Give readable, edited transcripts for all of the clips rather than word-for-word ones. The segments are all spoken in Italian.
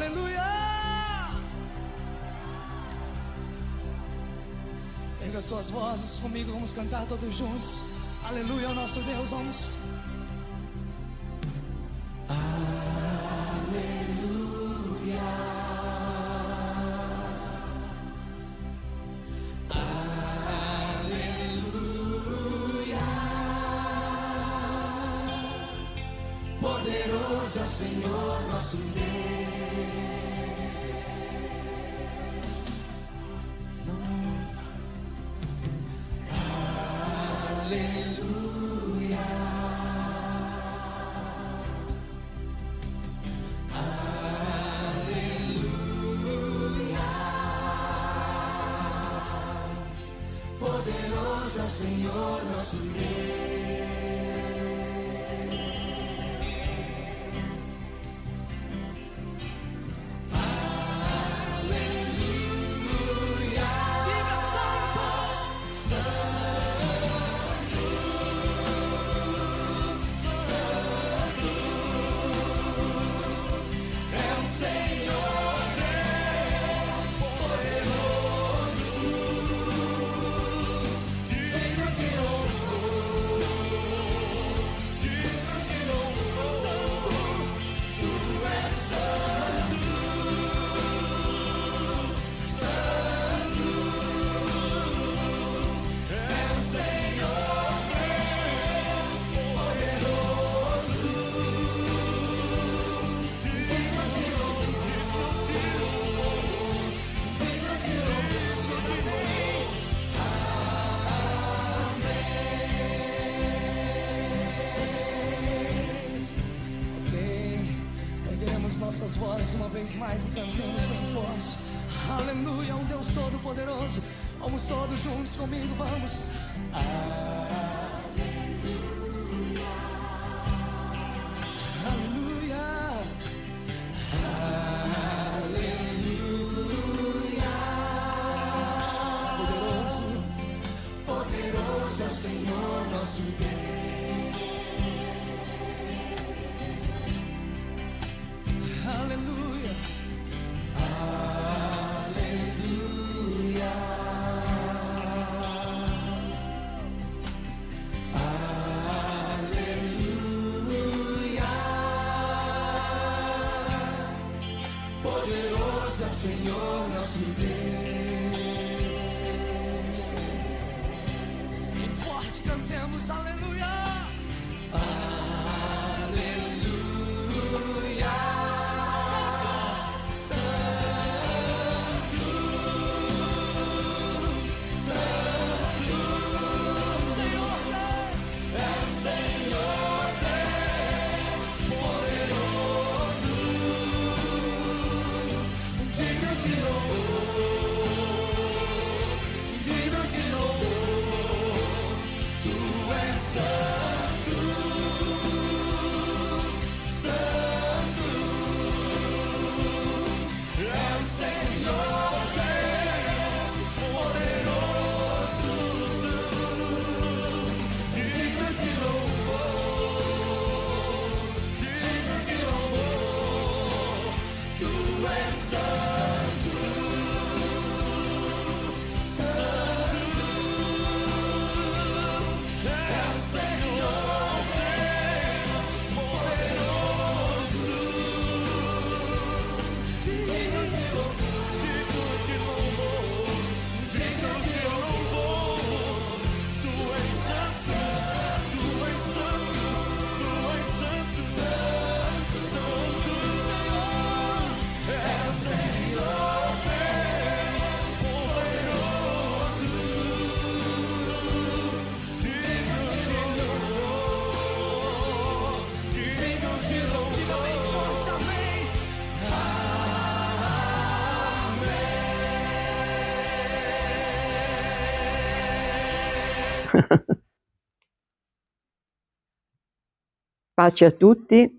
Aleluia! Erga as tuas vozes comigo, vamos cantar todos juntos. Aleluia ao nosso Deus, vamos. Poderoso é o Senhor nosso Deus. Aleluia. Aleluia. Poderoso é o Senhor nosso Deus. Nossas vozes uma vez mais e cantemos bem forte. Aleluia, um Deus todo-poderoso. Vamos todos juntos comigo, vamos. Aleluia. Aleluia. Poderoso, poderoso é o Senhor nosso Deus. Aleluia, aleluia, aleluia. Poderoso é o Senhor nosso Deus. Bem forte cantemos, aleluia. Pace a tutti,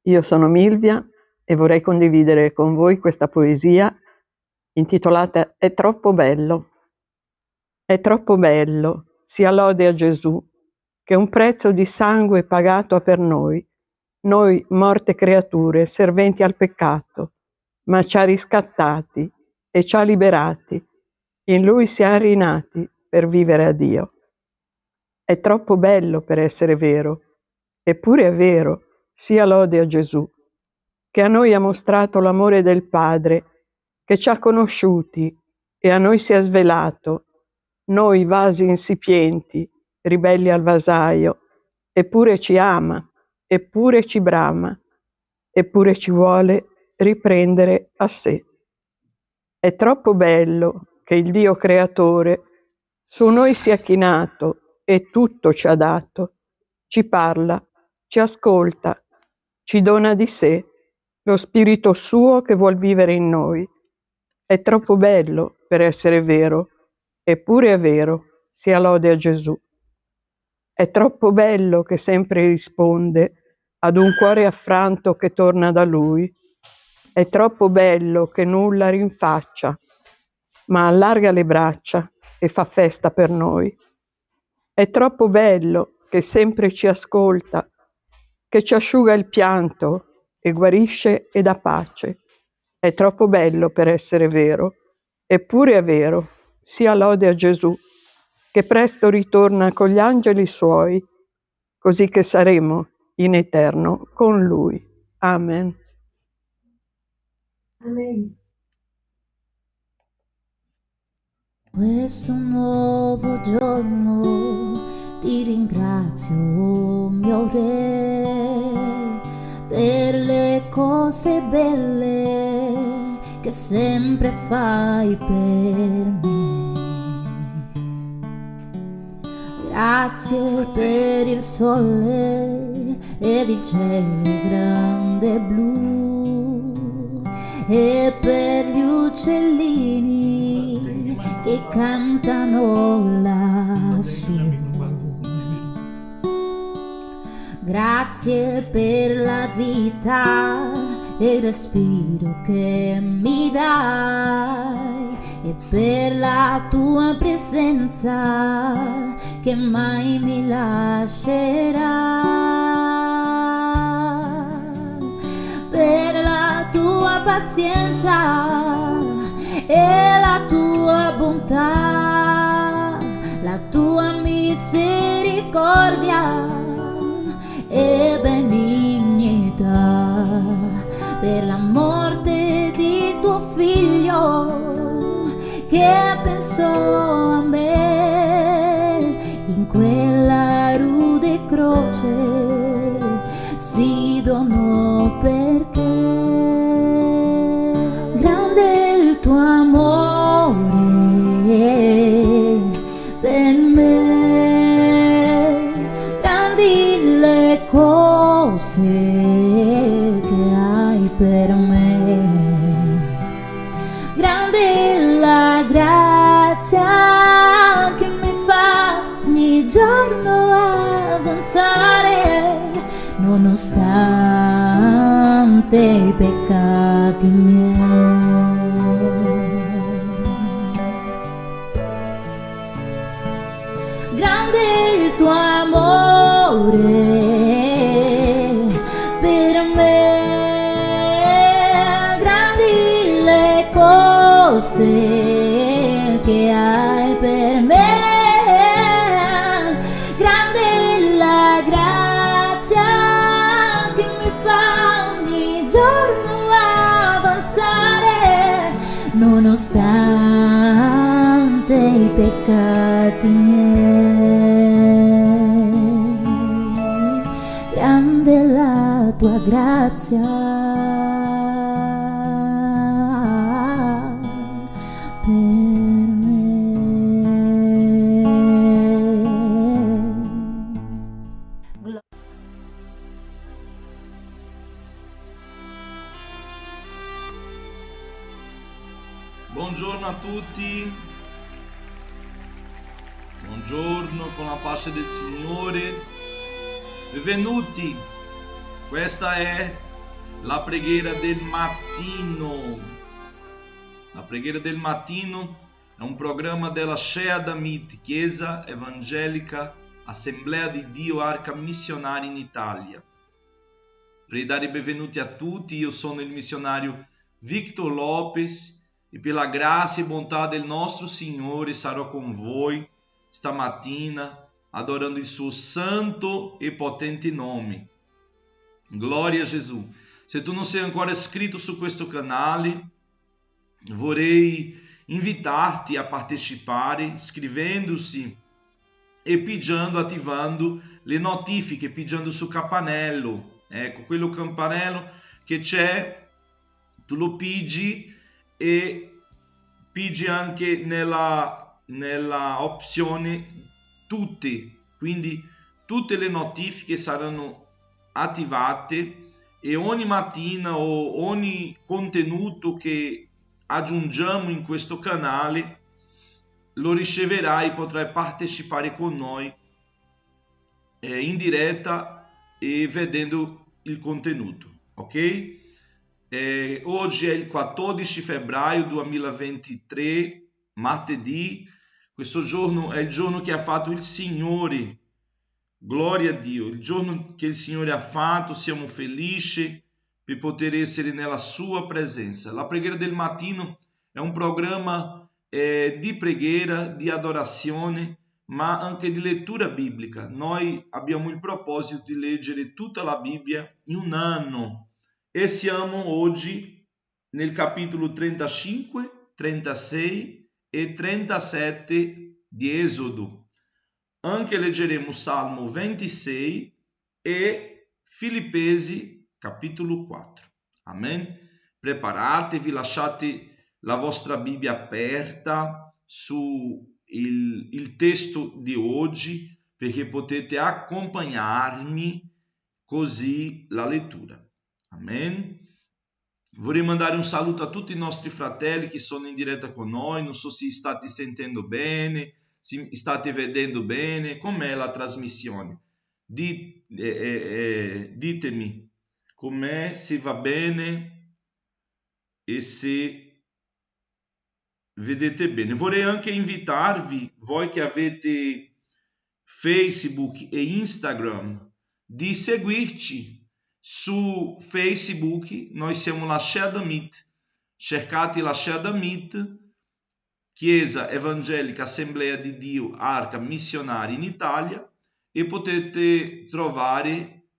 io sono Milvia e vorrei condividere con voi questa poesia intitolata È troppo bello. È troppo bello, sia lode a Gesù, che un prezzo di sangue pagato ha per noi morte creature, serventi al peccato. ma ci ha riscattati e ci ha liberati. In Lui siamo rinati per vivere a Dio. È troppo bello per essere vero, eppure è vero, sia lode a Gesù, che a noi ha mostrato l'amore del Padre, che ci ha conosciuti e a noi si è svelato, noi vasi insipienti, ribelli al vasaio, eppure ci ama, eppure ci brama, eppure ci vuole riprendere a sé. È troppo bello che il Dio creatore su noi sia chinato e tutto ci ha dato, ci parla, ci ascolta, ci dona di sé, lo spirito suo che vuol vivere in noi. È troppo bello per essere vero, eppure è vero, sia lode a Gesù. È troppo bello che sempre risponde ad un cuore affranto che torna da Lui. È troppo bello che nulla rinfaccia, ma allarga le braccia e fa festa per noi. È troppo bello che sempre ci ascolta, che ci asciuga il pianto e guarisce e dà pace. È troppo bello per essere vero, eppure è vero, sia lode a Gesù, che presto ritorna con gli angeli suoi, così che saremo in eterno con Lui. Amen. Amen. Questo nuovo giorno ti ringrazio, mio Re, per le cose belle che sempre fai per me. Grazie per il sole ed il cielo grande blu e per gli uccellini che cantano lassù. Grazie per la vita e il respiro che mi dai e per la tua presenza che mai mi lascerà, per la tua pazienza e la tua bontà, la tua misericordia e benignità, per la morte di tuo figlio che pensò a me in quella rude croce, si donò perché. Grande il tuo amore per me, grandi le cose che hai per me, grande la grazia che mi fa ogni giorno avanzare nonostante i peccati miei. Grande il tuo amore per me, grandi le cose che hai per me, grande la grazia che mi fa ogni giorno avanzare nonostante i peccati miei. Grande la tua grazia per me. Buongiorno a tutti, buongiorno con la pace del Signore, benvenuti. Questa è la preghiera del mattino. La preghiera del mattino è un programma della Shea Damit, Chiesa Evangelica Assemblea di Dio Arca Missionaria in Italia. Vorrei dare i benvenuti a tutti, io sono il missionario Victor Lopes, e pela graça e bontà del nostro Signore sarò con voi stamattina, adorando il suo santo e potente nome. Glória a Gesù. Se tu não sei ancora iscrito su questo canale, vorrei invitar-te a partecipare iscrevendo-se e pedindo, ativando le notifiche, pedindo sul campanello. Ecco, quello campanello che c'è, tu lo pedi e pedi anche nella opzione tutte, quindi tutte le notifiche saranno attivate e ogni mattina o ogni contenuto che aggiungiamo in questo canale lo riceverai e potrai partecipare con noi in diretta e vedendo il contenuto, ok? Oggi è il 14 febbraio 2023, martedì. Questo giorno è il giorno che ha fatto il Signore. Gloria a Dio, il giorno che il Signore ha fatto, siamo felici per poter essere nella sua presenza. La preghiera del mattino è un programma di preghiera, di adorazione, ma anche di lettura biblica. Noi abbiamo il proposito di leggere tutta la Bibbia in un anno e siamo oggi nel capitolo 35, 36 e 37 di Esodo. Anche leggeremo Salmo 26 e Filippesi capitolo 4. Amen. Preparatevi, lasciate la vostra Bibbia aperta su il testo di oggi perché potete accompagnarmi così la lettura. Amen. Vorrei mandare un saluto a tutti i nostri fratelli che sono in diretta con noi. Non so se state sentendo bene, se state vedendo bene, com'è la trasmissione. Ditemi com'è, se va bene e se vedete bene. Vorrei anche invitarvi, voi che avete Facebook e Instagram, di seguirci su Facebook. Noi siamo la Share Damit. Cercate la Share Damit, Chiesa Evangelica Assemblea di Dio Arca Missionaria in Italia, e potete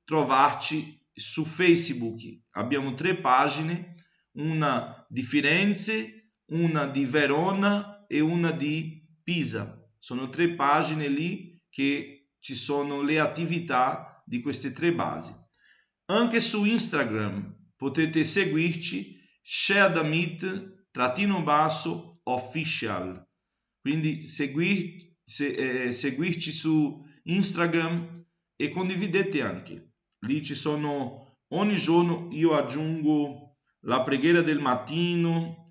trovarci su Facebook. Abbiamo 3 pagine, una di Firenze, una di Verona e una di Pisa. Sono 3 pagine lì che ci sono le attività di queste 3 basi. Anche su Instagram potete seguirci, Share Damit _official. Quindi seguirci su Instagram e condividete anche. Lì ci sono, ogni giorno io aggiungo la preghiera del mattino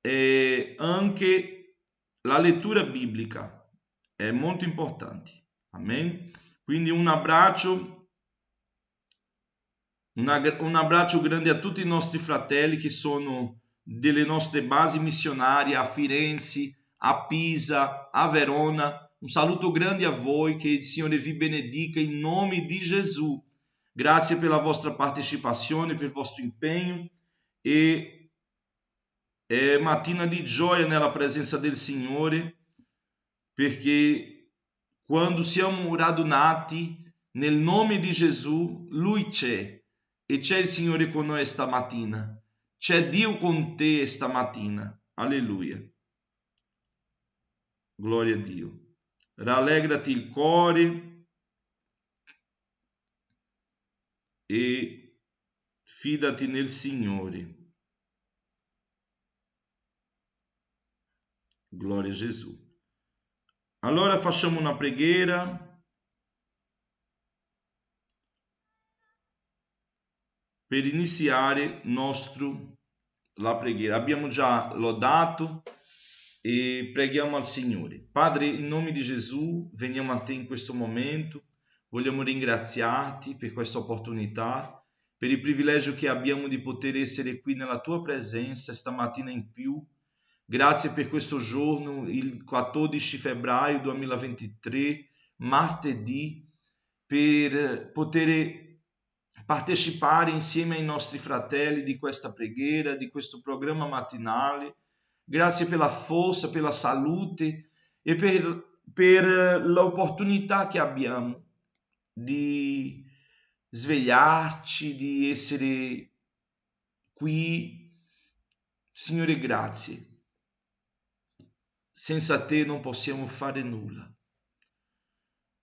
e anche la lettura biblica. È molto importante. Amen. Quindi un abbraccio grande a tutti i nostri fratelli che sono delle nostre basi missionarie a Firenze, a Pisa, a Verona. Un saluto grande a voi, che il Signore vi benedica in nome di Gesù. Grazie per la vostra partecipazione, per il vostro impegno, e è mattina di gioia nella presenza del Signore, perché quando siamo radunati nel nome di Gesù, Lui c'è, e c'è il Signore con noi stamattina. C'è Dio con te stamattina. Alleluia. Gloria a Dio. Rallegrati il cuore e fidati nel Signore. Gloria a Gesù. Allora facciamo una preghiera. Per iniziare la preghiera. Abbiamo già lodato e preghiamo al Signore. Padre, in nome di Gesù, veniamo a te in questo momento. Vogliamo ringraziarti per questa opportunità, per il privilegio che abbiamo di poter essere qui nella tua presenza stamattina in più. Grazie per questo giorno, il 14 febbraio 2023, martedì, per poter partecipare insieme ai nostri fratelli di questa preghiera, di questo programma matinale. Grazie per la forza, per la salute e per l'opportunità che abbiamo di svegliarci, di essere qui. Signore, grazie. Senza te non possiamo fare nulla.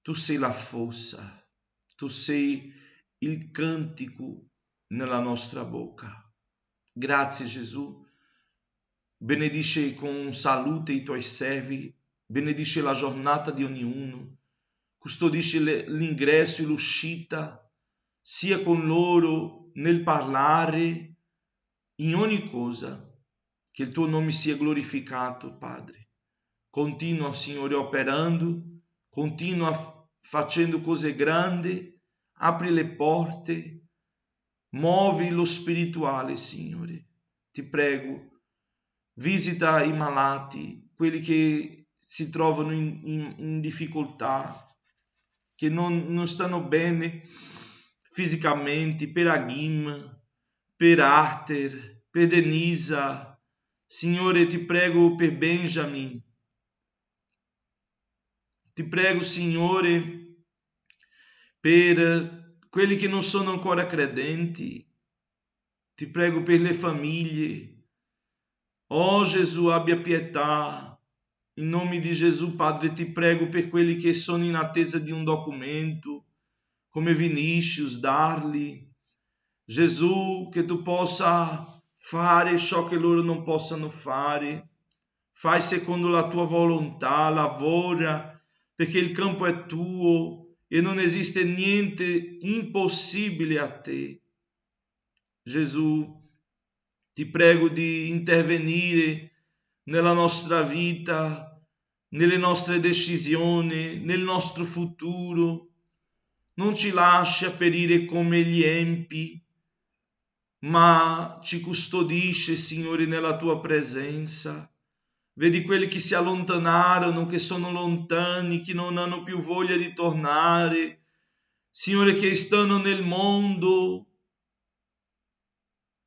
Tu sei la forza, tu sei il cantico nella nostra bocca. Grazie Gesù. Benedice con salute i tuoi servi, benedice la giornata di ognuno, custodisce l'ingresso e l'uscita, sia con loro nel parlare, in ogni cosa, che il tuo nome sia glorificato, Padre. Continua, Signore, operando, continua facendo cose grandi, apri le porte, muovi lo spirituale, Signore. Ti prego, visita i malati, quelli che si trovano in difficoltà, che non stanno bene fisicamente, per Agim, per Arthur, per Denisa. Signore, ti prego per Benjamin. Ti prego, Signore, per quelli che non sono ancora credenti. Ti prego per le famiglie. Oh Gesù, abbia pietà. In nome di Gesù, Padre, ti prego per quelli che sono in attesa di un documento, come Vinicius, Darli. Gesù, che tu possa fare ciò che loro non possano fare. Fai secondo la tua volontà, lavora, perché il campo è tuo e non esiste niente impossibile a te. Gesù, ti prego di intervenire nella nostra vita, nelle nostre decisioni, nel nostro futuro. Non ci lascia perire come gli empi, ma ci custodisce, Signore, nella tua presenza. Vedi quelli che si allontanarono, che sono lontani, che non hanno più voglia di tornare. Signore, che stanno nel mondo.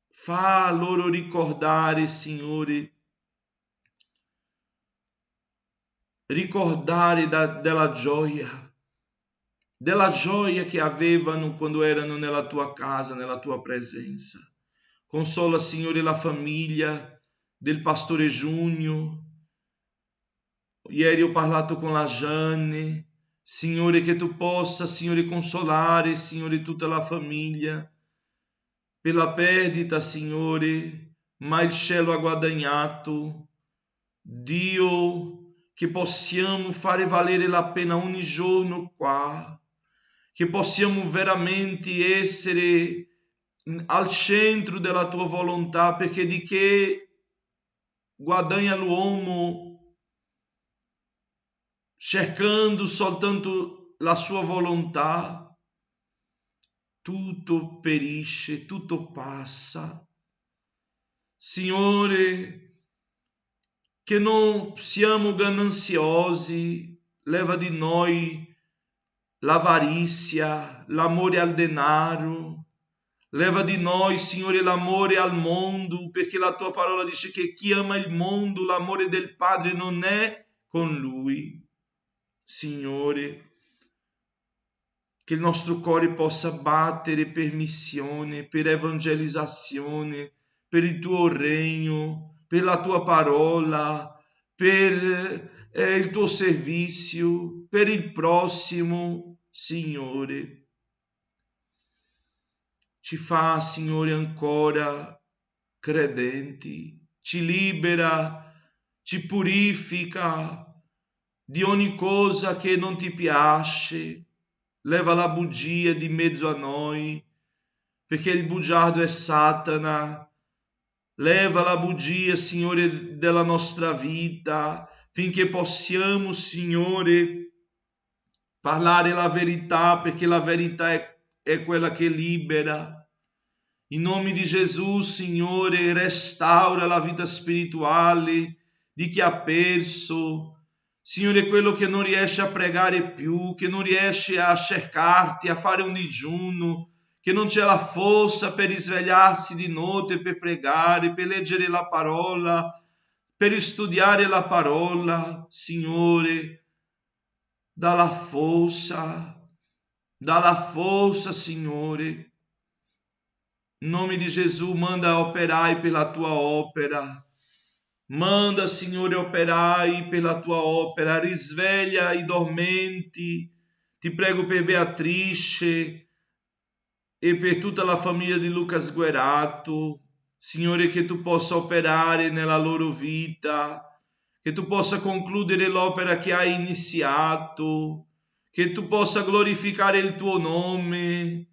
Fa loro ricordare, Signore, della gioia che avevano quando erano nella tua casa, nella tua presenza. Consola, Signore, la famiglia del pastore Giugno. Ieri ho parlato con la Gianni. Signore, che tu possa, Signore, consolare, Signore, tutta la famiglia per la perdita, Signore, ma il cielo ha guadagnato. Dio, che possiamo fare valere la pena ogni giorno qua, che possiamo veramente essere al centro della tua volontà, perché di che guadagna l'uomo cercando soltanto la sua volontà? Tutto perisce, tutto passa. Signore, che non siamo gananciosi, leva di noi l'avarizia, l'amore al denaro, leva di noi, Signore, l'amore al mondo, perché la tua parola dice che chi ama il mondo, l'amore del Padre non è con lui. Signore, che il nostro cuore possa battere per missione, per evangelizzazione, per il tuo regno, per la tua parola, per il tuo servizio, per il prossimo, Signore. Ci fa, Signore, ancora credenti, ci libera, ci purifica di ogni cosa che non ti piace. Leva la bugia di mezzo a noi, perché il bugiardo è Satana. Leva la bugia, Signore, della nostra vita, finché possiamo, Signore, parlare la verità, perché la verità è quella che libera. In nome di Gesù, Signore, restaura la vita spirituale di chi ha perso. Signore, quello che non riesce a pregare più, che non riesce a cercarti, a fare un digiuno, che non c'è la forza per risvegliarsi di notte, per pregare, per leggere la parola, per studiare la parola. Signore, dalla forza, Signore. In nome di Gesù, manda operai per la tua opera. Manda, Signore, operai per la tua opera. Risveglia i dormenti. Ti prego per Beatrice e per tutta la famiglia di Lucas Guerato. Signore, che tu possa operare nella loro vita, che tu possa concludere l'opera che hai iniziato, che tu possa glorificare il tuo nome.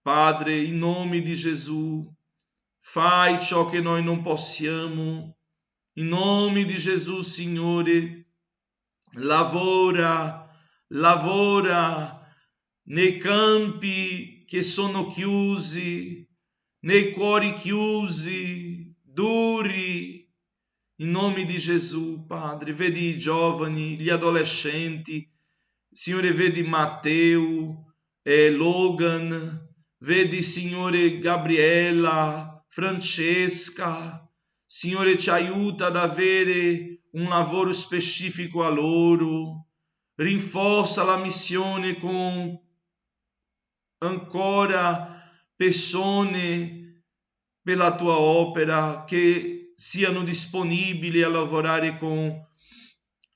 Padre, in nome di Gesù, fai ciò che noi non possiamo. In nome di Gesù, Signore, lavora nei campi che sono chiusi, nei cuori chiusi, duri. In nome di Gesù, Padre, vedi i giovani, gli adolescenti. Signore, vedi Matteo e Logan. Vedi, Signore, Gabriela, Francesca. Signore, ci aiuta ad avere un lavoro specifico a loro. Rinforza la missione con ancora persone per la tua opera che siano disponibili a lavorare con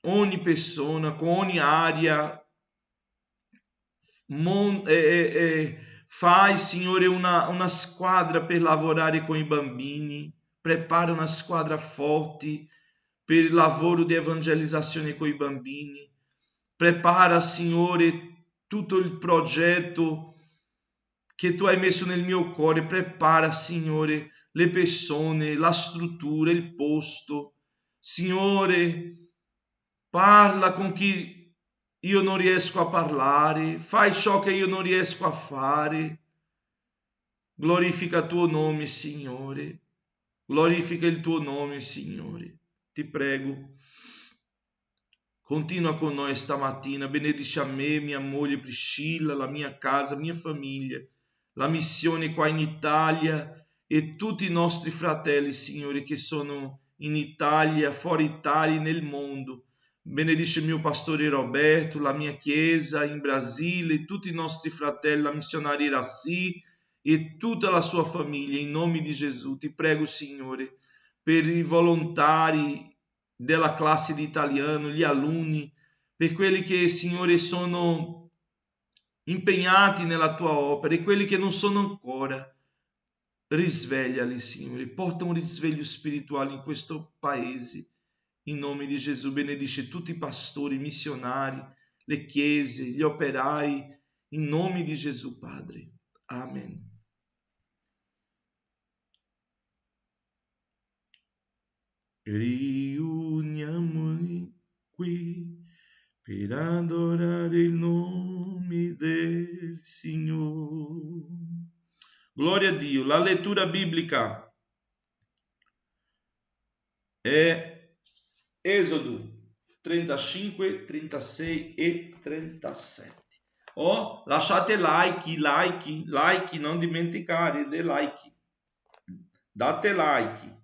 ogni persona, con ogni area. Fai, Signore, una squadra per lavorare con i bambini. Prepara una squadra forte per il lavoro di evangelizzazione con i bambini. Prepara, Signore, tutto il progetto che tu hai messo nel mio cuore. Prepara, Signore, le persone, la struttura, il posto. Signore, parla con chi io non riesco a parlare, fai ciò che io non riesco a fare. Glorifica il tuo nome, Signore. Glorifica il tuo nome, Signore. Ti prego. Continua con noi stamattina. Benedici a me, mia moglie Priscilla, la mia casa, mia famiglia, la missione qua in Italia e tutti i nostri fratelli, Signore, che sono in Italia, fuori Italia, nel mondo. Benedice il mio pastore Roberto, la mia chiesa in Brasile, tutti i nostri fratelli, la missionaria Iraci e tutta la sua famiglia, in nome di Gesù. Ti prego, Signore, per i volontari della classe di italiano, gli alunni, per quelli che, Signore, sono impegnati nella tua opera e quelli che non sono ancora. Risvegliali, Signore, porta un risveglio spirituale in questo paese. In nome di Gesù, benedice tutti i pastori, i missionari, le chiese, gli operai, in nome di Gesù, Padre. Amen. Riuniamoci qui per adorare il nome del Signore. Gloria a Dio. La lettura biblica è Esodo 35, 36 e 37. Lasciate like, non dimenticare dei like. Date like.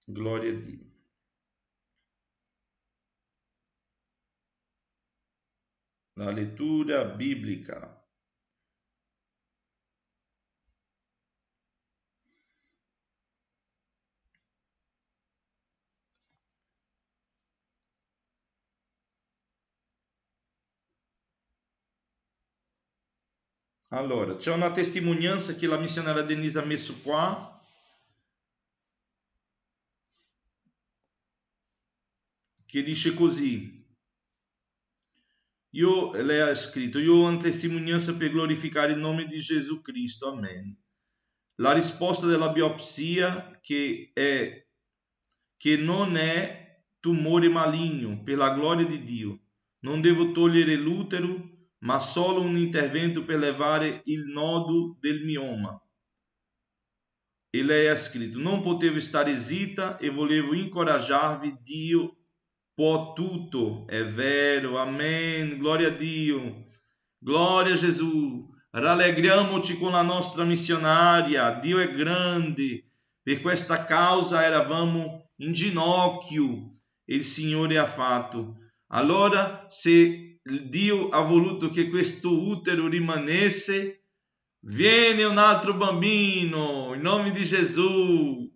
Gloria a Dio. La lettura biblica. Allora, c'è una testimonianza che la missionaria Denise ha messo qua. Che dice così. Lei ha scritto: io ho una testimonianza per glorificare il nome di Gesù Cristo. Amen. La risposta della biopsia che non è tumore maligno, per la gloria di Dio. Non devo togliere l'utero, ma solo un intervento per levare il nodo del mioma. E lei ha scritto: non potevo stare zitta e volevo incoraggiarvi. Dio può tutto, è vero, amen, gloria a Dio, glória a Jesus, rallegriamoci con la nostra missionária, Dio è grande, per questa causa eravamo in ginocchio e il Signore ha fatto. Allora, se Dio ha voluto che questo utero rimanesse, viene un altro bambino, in nome di Gesù.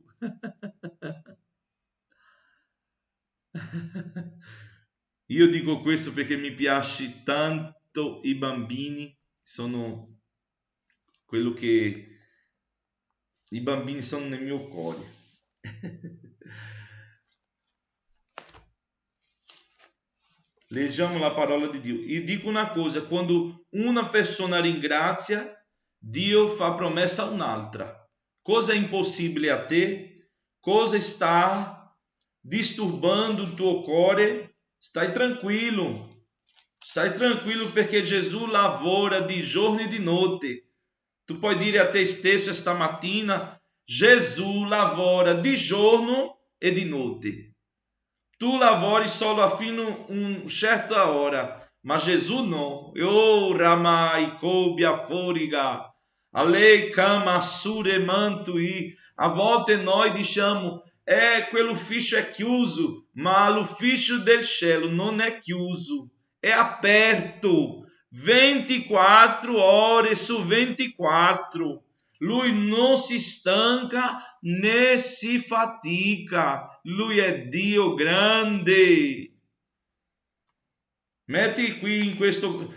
Io dico questo perché mi piace tanto i bambini, sono quello che i bambini sono nel mio cuore. Leggiamo la parola di Dio. E dico una cosa, quando una persona ringrazia, Dio fa promessa a un'altra. Cosa è impossibile a te? Cosa sta disturbando il tuo cuore? Stai tranquillo perché Gesù lavora di giorno e di notte. Tu puoi dire a te stesso esta mattina, Gesù lavora di giorno e di notte. Tu lavori solo fino a una certa ora, ma Gesù no. Oh, ramai, cobia, foriga, a lei cama, sure, mantui. A volte noi diciamo, quell'ufficio è chiuso, ma l'ufficio del cielo non è chiuso, è aperto, 24 ore su 24. Lui non si stanca né si fatica. Lui è Dio grande. Metti qui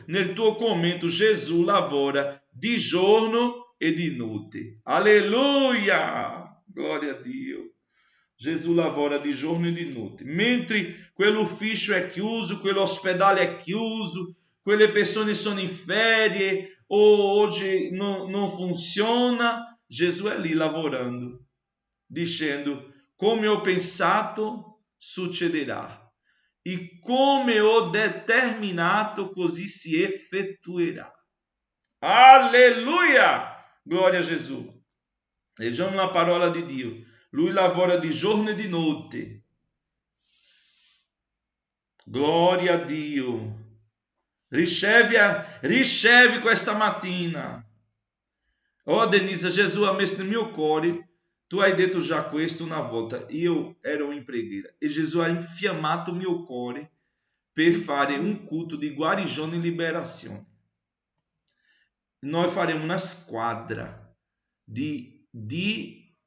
nel tuo commento, Gesù lavora di giorno e di notte. Alleluia! Glória a Dio. Gesù lavora di giorno e di notte. Mentre quell'ufficio è chiuso, quell'ospedale è chiuso, quelle persone sono in ferie ou hoje não funciona, Gesù è lì lavorando, dicendo, come ho pensato, succederà. E come ho determinato, così si effettuerà. Alleluia! Glória a Gesù. Leggiamo la parola di Dio. Lui lavora di giorno e di notte. Glória a Dio. Riceve questa mattina. Oh Denise, Gesù ha messo nel mio cuore. Tu hai detto già questo una volta. Io ero in preghiera e Gesù ha infiammato il mio cuore per fare un culto di guarigione e liberazione. Noi faremo una squadra di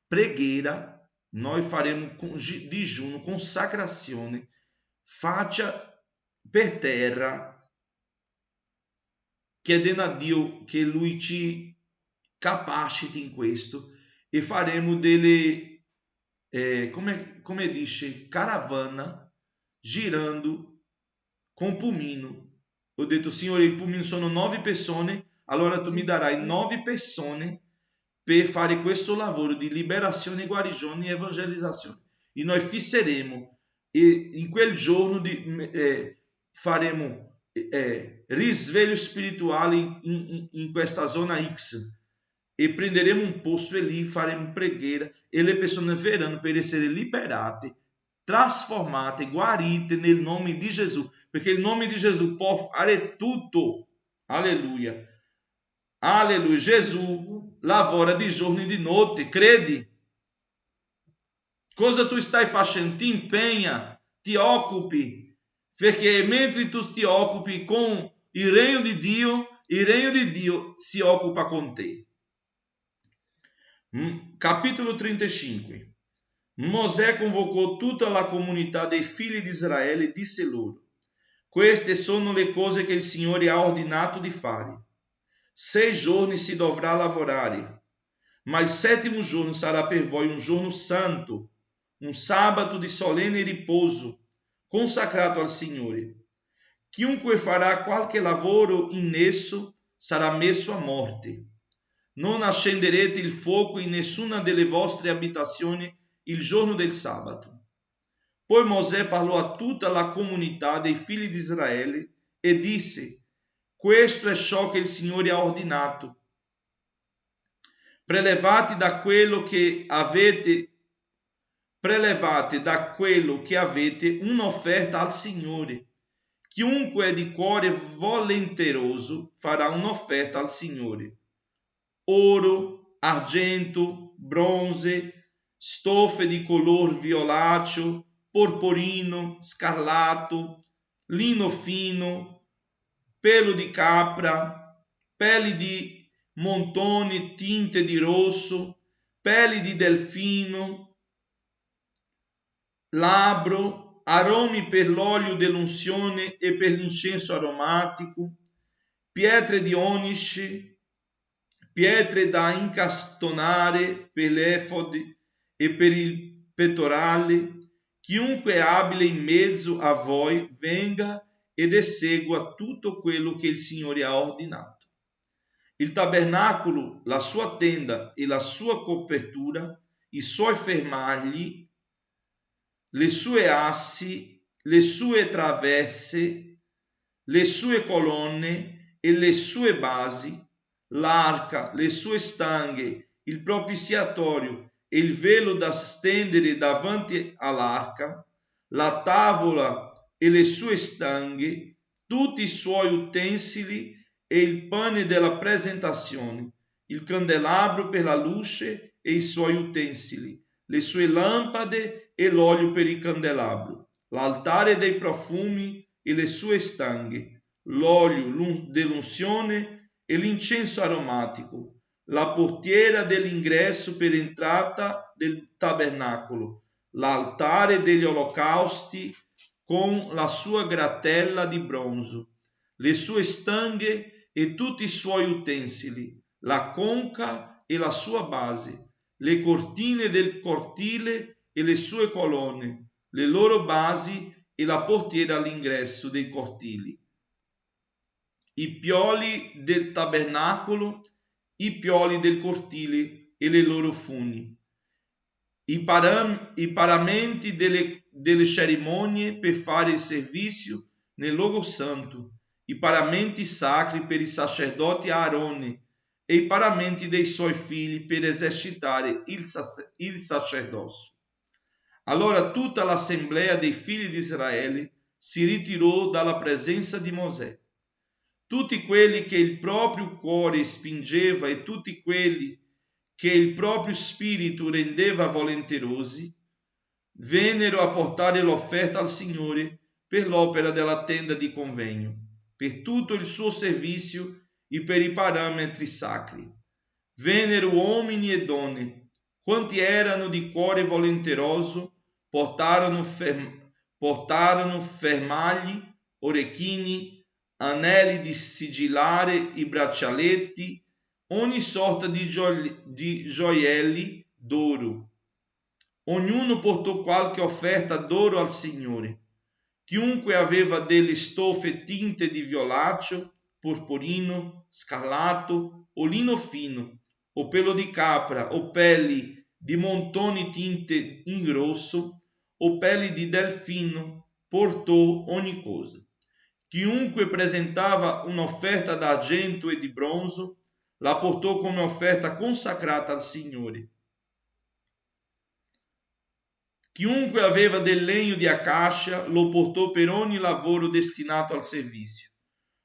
preghiera. Noi faremo digiuno, consacrazione, faccia per terra, chiedendo a Dio che Lui ci capaciti in questo e faremo delle, come dice, caravana girando com pulmino. Ho detto, Signore, il pulmino sono 9 persone, allora tu mi darai 9 persone per fare questo lavoro di liberazione, guarigione e evangelizzazione. E noi fisseremo e in quel giorno faremo risveglio spirituale in questa zona X e prenderemo un posto e lì faremo preghiera e le persone verranno per essere liberate, trasformate, guarite nel nome di Gesù, perché il nome di Gesù può fare tutto. Alleluia. Alleluia. Gesù lavora di giorno e di notte, credi? Cosa tu stai facendo? Ti impegna, ti occupi, perché mentre tu ti occupi con il regno di Dio si occupa con te. Capítulo 35. Mosè convocò tutta la comunità dei figli di Israele e disse loro: queste sono le cose che il Signore ha ordinato di fare. 6 giorni si dovrà lavorare, ma il 7º giorno sarà per voi un giorno santo, un sabato di solenne riposo, consacrato al Signore. Chiunque farà qualche lavoro in esso sarà messo a morte. Non accenderete il fuoco in nessuna delle vostre abitazioni il giorno del sabato. Poi Mosè parlò a tutta la comunità dei figli di Israele e disse: questo è ciò che il Signore ha ordinato. Prelevate da quello che avete prelevate da quello che avete un'offerta al Signore. Chiunque è di cuore volenteroso farà un'offerta al Signore. Oro, argento, bronze, stoffe di color violaceo, porporino, scarlatto, lino fino, pelo di capra, peli di montone tinte di rosso, peli di delfino, labro, aromi per l'olio dell'unzione e per l'incenso aromatico, pietre di onice, pietre da incastonare per l'efode e per il pettorale. Chiunque è abile in mezzo a voi venga ed esegua tutto quello che il Signore ha ordinato. Il tabernacolo, la sua tenda e la sua copertura, i suoi fermagli, le sue assi, le sue traverse, le sue colonne e le sue basi, l'arca, le sue stanghe, il propiziatorio e il velo da stendere davanti all'arca, la tavola e le sue stanghe, tutti i suoi utensili e il pane della presentazione, il candelabro per la luce e i suoi utensili, le sue lampade e l'olio per il candelabro, l'altare dei profumi e le sue stanghe, l'olio dell'unzione e l'incenso aromatico, la portiera dell'ingresso per l'entrata del tabernacolo, l'altare degli olocausti con la sua gratella di bronzo, le sue stanghe e tutti i suoi utensili, la conca e la sua base, le cortine del cortile e le sue colonne, le loro basi e la portiera all'ingresso dei cortili, i pioli del tabernacolo, i pioli del cortile e le loro funi, i paramenti delle cerimonie per fare il servizio nel luogo santo, i paramenti sacri per i sacerdoti Aarone e i paramenti dei suoi figli per esercitare il sacerdozio. Allora tutta l'assemblea dei figli di Israele si ritirò dalla presenza di Mosè. Tutti quelli che il proprio cuore spingeva e tutti quelli che il proprio spirito rendeva volenterosi, vennero a portare l'offerta al Signore per l'opera della tenda di convegno, per tutto il suo servizio e per i parametri sacri. Vennero uomini e donne, quanti erano di cuore volenteroso, portarono fermagli, orecchini, anelli di sigillare, i braccialetti, ogni sorta di gioielli d'oro. Ognuno portò qualche offerta d'oro al Signore. Chiunque aveva delle stoffe tinte di violaceo, porporino, scarlatto o lino fino, o pelo di capra, o pelli di montoni tinte in rosso, o pelli di delfino, portò ogni cosa. Chiunque presentava un'offerta d'argento e di bronzo, la portò come offerta consacrata al Signore. Chiunque aveva del legno di acacia lo portò per ogni lavoro destinato al servizio.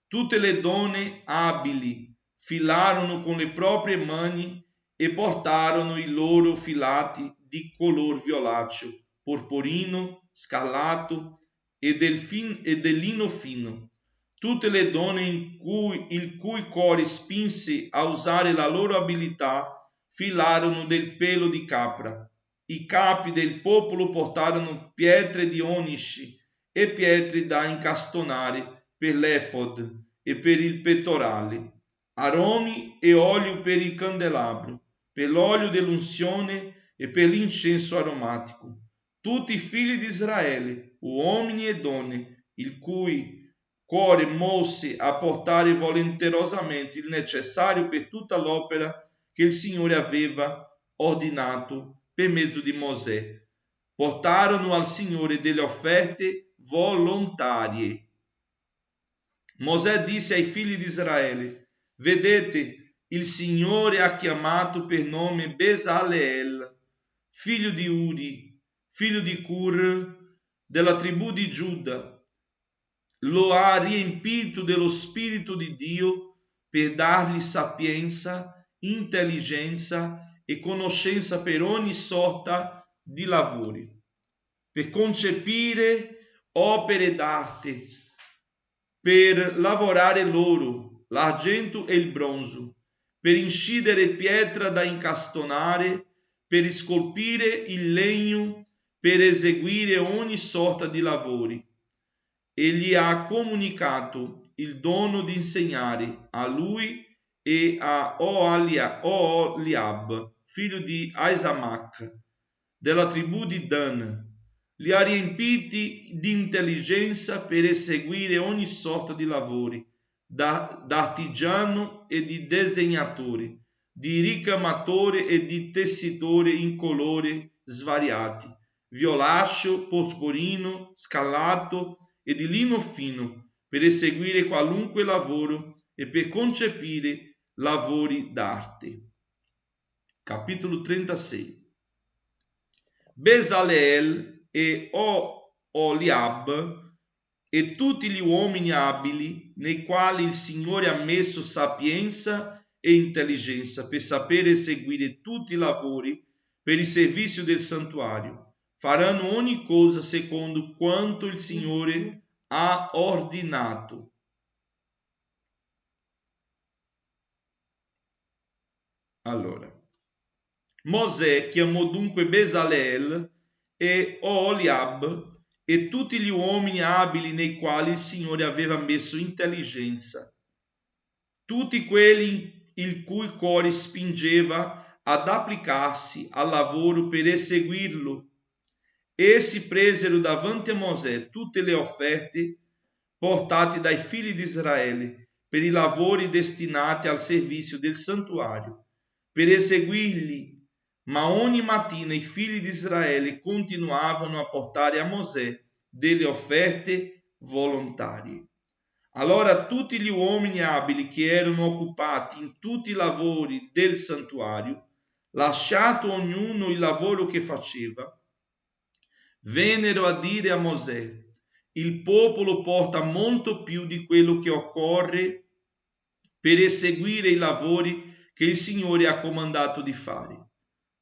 Tutte le donne abili filarono con le proprie mani e portarono i loro filati di color violaceo, porporino, scarlatto e del lino fino. Tutte le donne il cui cuore spinse a usare la loro abilità filarono del pelo di capra. I capi del popolo portarono pietre di onice e pietre da incastonare per l'efod e per il pettorale, aromi e olio per il candelabro, per l'olio dell'unzione e per l'incenso aromatico. Tutti i figli di Israele, uomini e donne, il cui cuore mosse a portare volenterosamente il necessario per tutta l'opera che il Signore aveva ordinato per mezzo di Mosè, portarono al Signore delle offerte volontarie. Mosè disse ai figli di Israele: vedete, il Signore ha chiamato per nome Besaleel, figlio di Uri, figlio di Cur, della tribù di Giuda, lo ha riempito dello Spirito di Dio per dargli sapienza, intelligenza e conoscenza per ogni sorta di lavori, per concepire opere d'arte, per lavorare l'oro, l'argento e il bronzo, per incidere pietra da incastonare, per scolpire il legno, per eseguire ogni sorta di lavori. E gli ha comunicato il dono di insegnare a lui e a Oholiab, figlio di Aisamac, della tribù di Dan. Li ha riempiti di intelligenza per eseguire ogni sorta di lavori, da artigiano e di disegnatore, di ricamatore e di tessitore in colori svariati, violaceo, porporino, scarlatto e di lino fino, per eseguire qualunque lavoro e per concepire lavori d'arte. Capitolo 36. Bezaleel e Oholiab e tutti gli uomini abili nei quali il Signore ha messo sapienza e intelligenza per sapere eseguire tutti i lavori per il servizio del santuario, faranno ogni cosa secondo quanto il Signore ha ordinato. Allora, Mosè chiamò dunque Bezaleel e Oholiab e tutti gli uomini abili nei quali il Signore aveva messo intelligenza, tutti quelli il cui cuore spingeva ad applicarsi al lavoro per eseguirlo. Essi presero davanti a Mosè tutte le offerte portate dai figli di Israele per i lavori destinati al servizio del santuario, per eseguirli, ma ogni mattina i figli di Israele continuavano a portare a Mosè delle offerte volontarie. Allora tutti gli uomini abili che erano occupati in tutti i lavori del santuario, lasciato ognuno il lavoro che faceva, vennero a dire a Mosè: il popolo porta molto più di quello che occorre per eseguire i lavori che il Signore ha comandato di fare.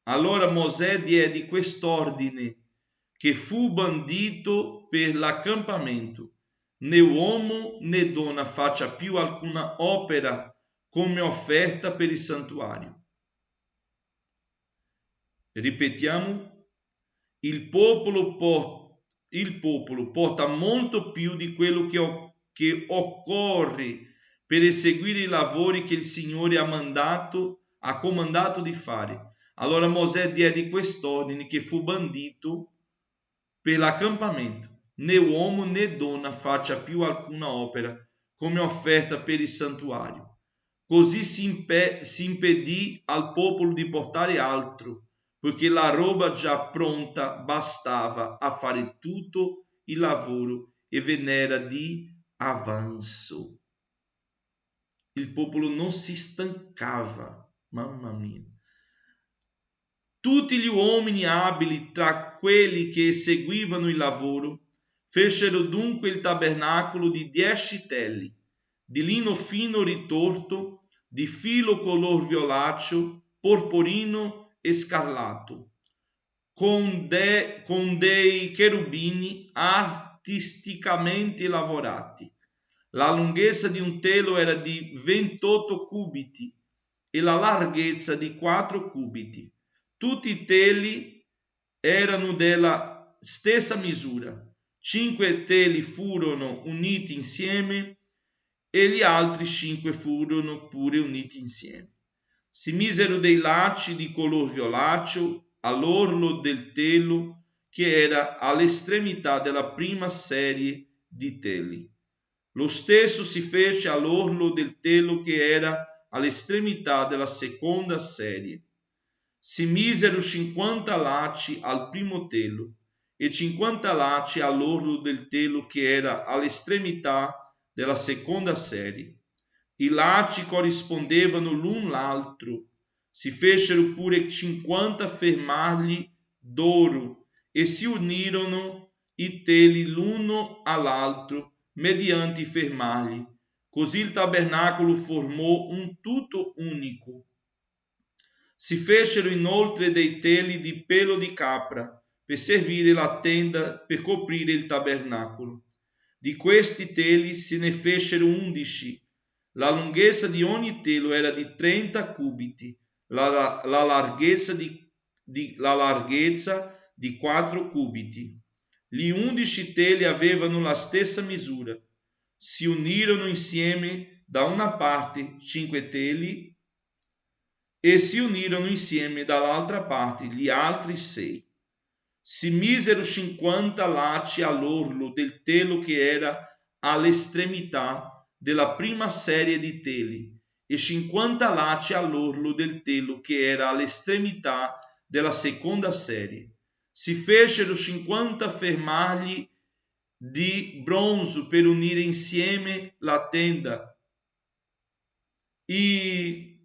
Allora Mosè diede quest'ordine, che fu bandito per l'accampamento: né uomo né donna faccia più alcuna opera come offerta per il santuario. Ripetiamo: il popolo porta molto più di quello che occorre per eseguire i lavori che il Signore ha comandato di fare. Allora Mosè diede quest'ordine, che fu bandito per l'accampamento: né uomo né donna faccia più alcuna opera come offerta per il santuario. Così si impedì al popolo di portare altro, poiché la roba già pronta bastava a fare tutto il lavoro e ve n'era di avanzo. Il popolo non si stancava, mamma mia. Tutti gli uomini abili tra quelli che eseguivano il lavoro fecero dunque il tabernacolo di 10 teli, di lino fino ritorto, di filo color violaceo, porporino e scarlatto, con dei cherubini artisticamente lavorati. La lunghezza di un telo era di 28 cubiti e la larghezza di 4 cubiti. Tutti i teli erano della stessa misura. 5 teli furono uniti insieme e gli altri 5 furono pure uniti insieme. Si misero dei lacci di color violaceo all'orlo del telo che era all'estremità della prima serie di teli. Lo stesso si fece all'orlo del telo che era all'estremità della seconda serie. Si misero 50 lacci al primo telo e 50 lacci all'orlo del telo che era all'estremità della seconda serie. I lacci corrispondevano l'un l'altro. Si fecero pure 50 fermagli d'oro e si unirono i teli l'uno all'altro mediante i fermagli. Così il tabernacolo formò un tutto unico. Si fecero inoltre dei teli di pelo di capra per servire la tenda per coprire il tabernacolo. Di questi teli se ne fecero 11. La lunghezza di ogni telo era di 30 cubiti, la larghezza di 4 cubiti. Gli 11 teli avevano la stessa misura. Si unirono insieme da una parte 5 teli e si unirono insieme dall'altra parte gli altri 6. Si misero 50 lacci all'orlo del telo che era all'estremità della prima serie di teli e 50 lacci all'orlo del telo che era all'estremità della seconda serie. Si fecero 50 fermagli di bronzo per unire insieme la tenda si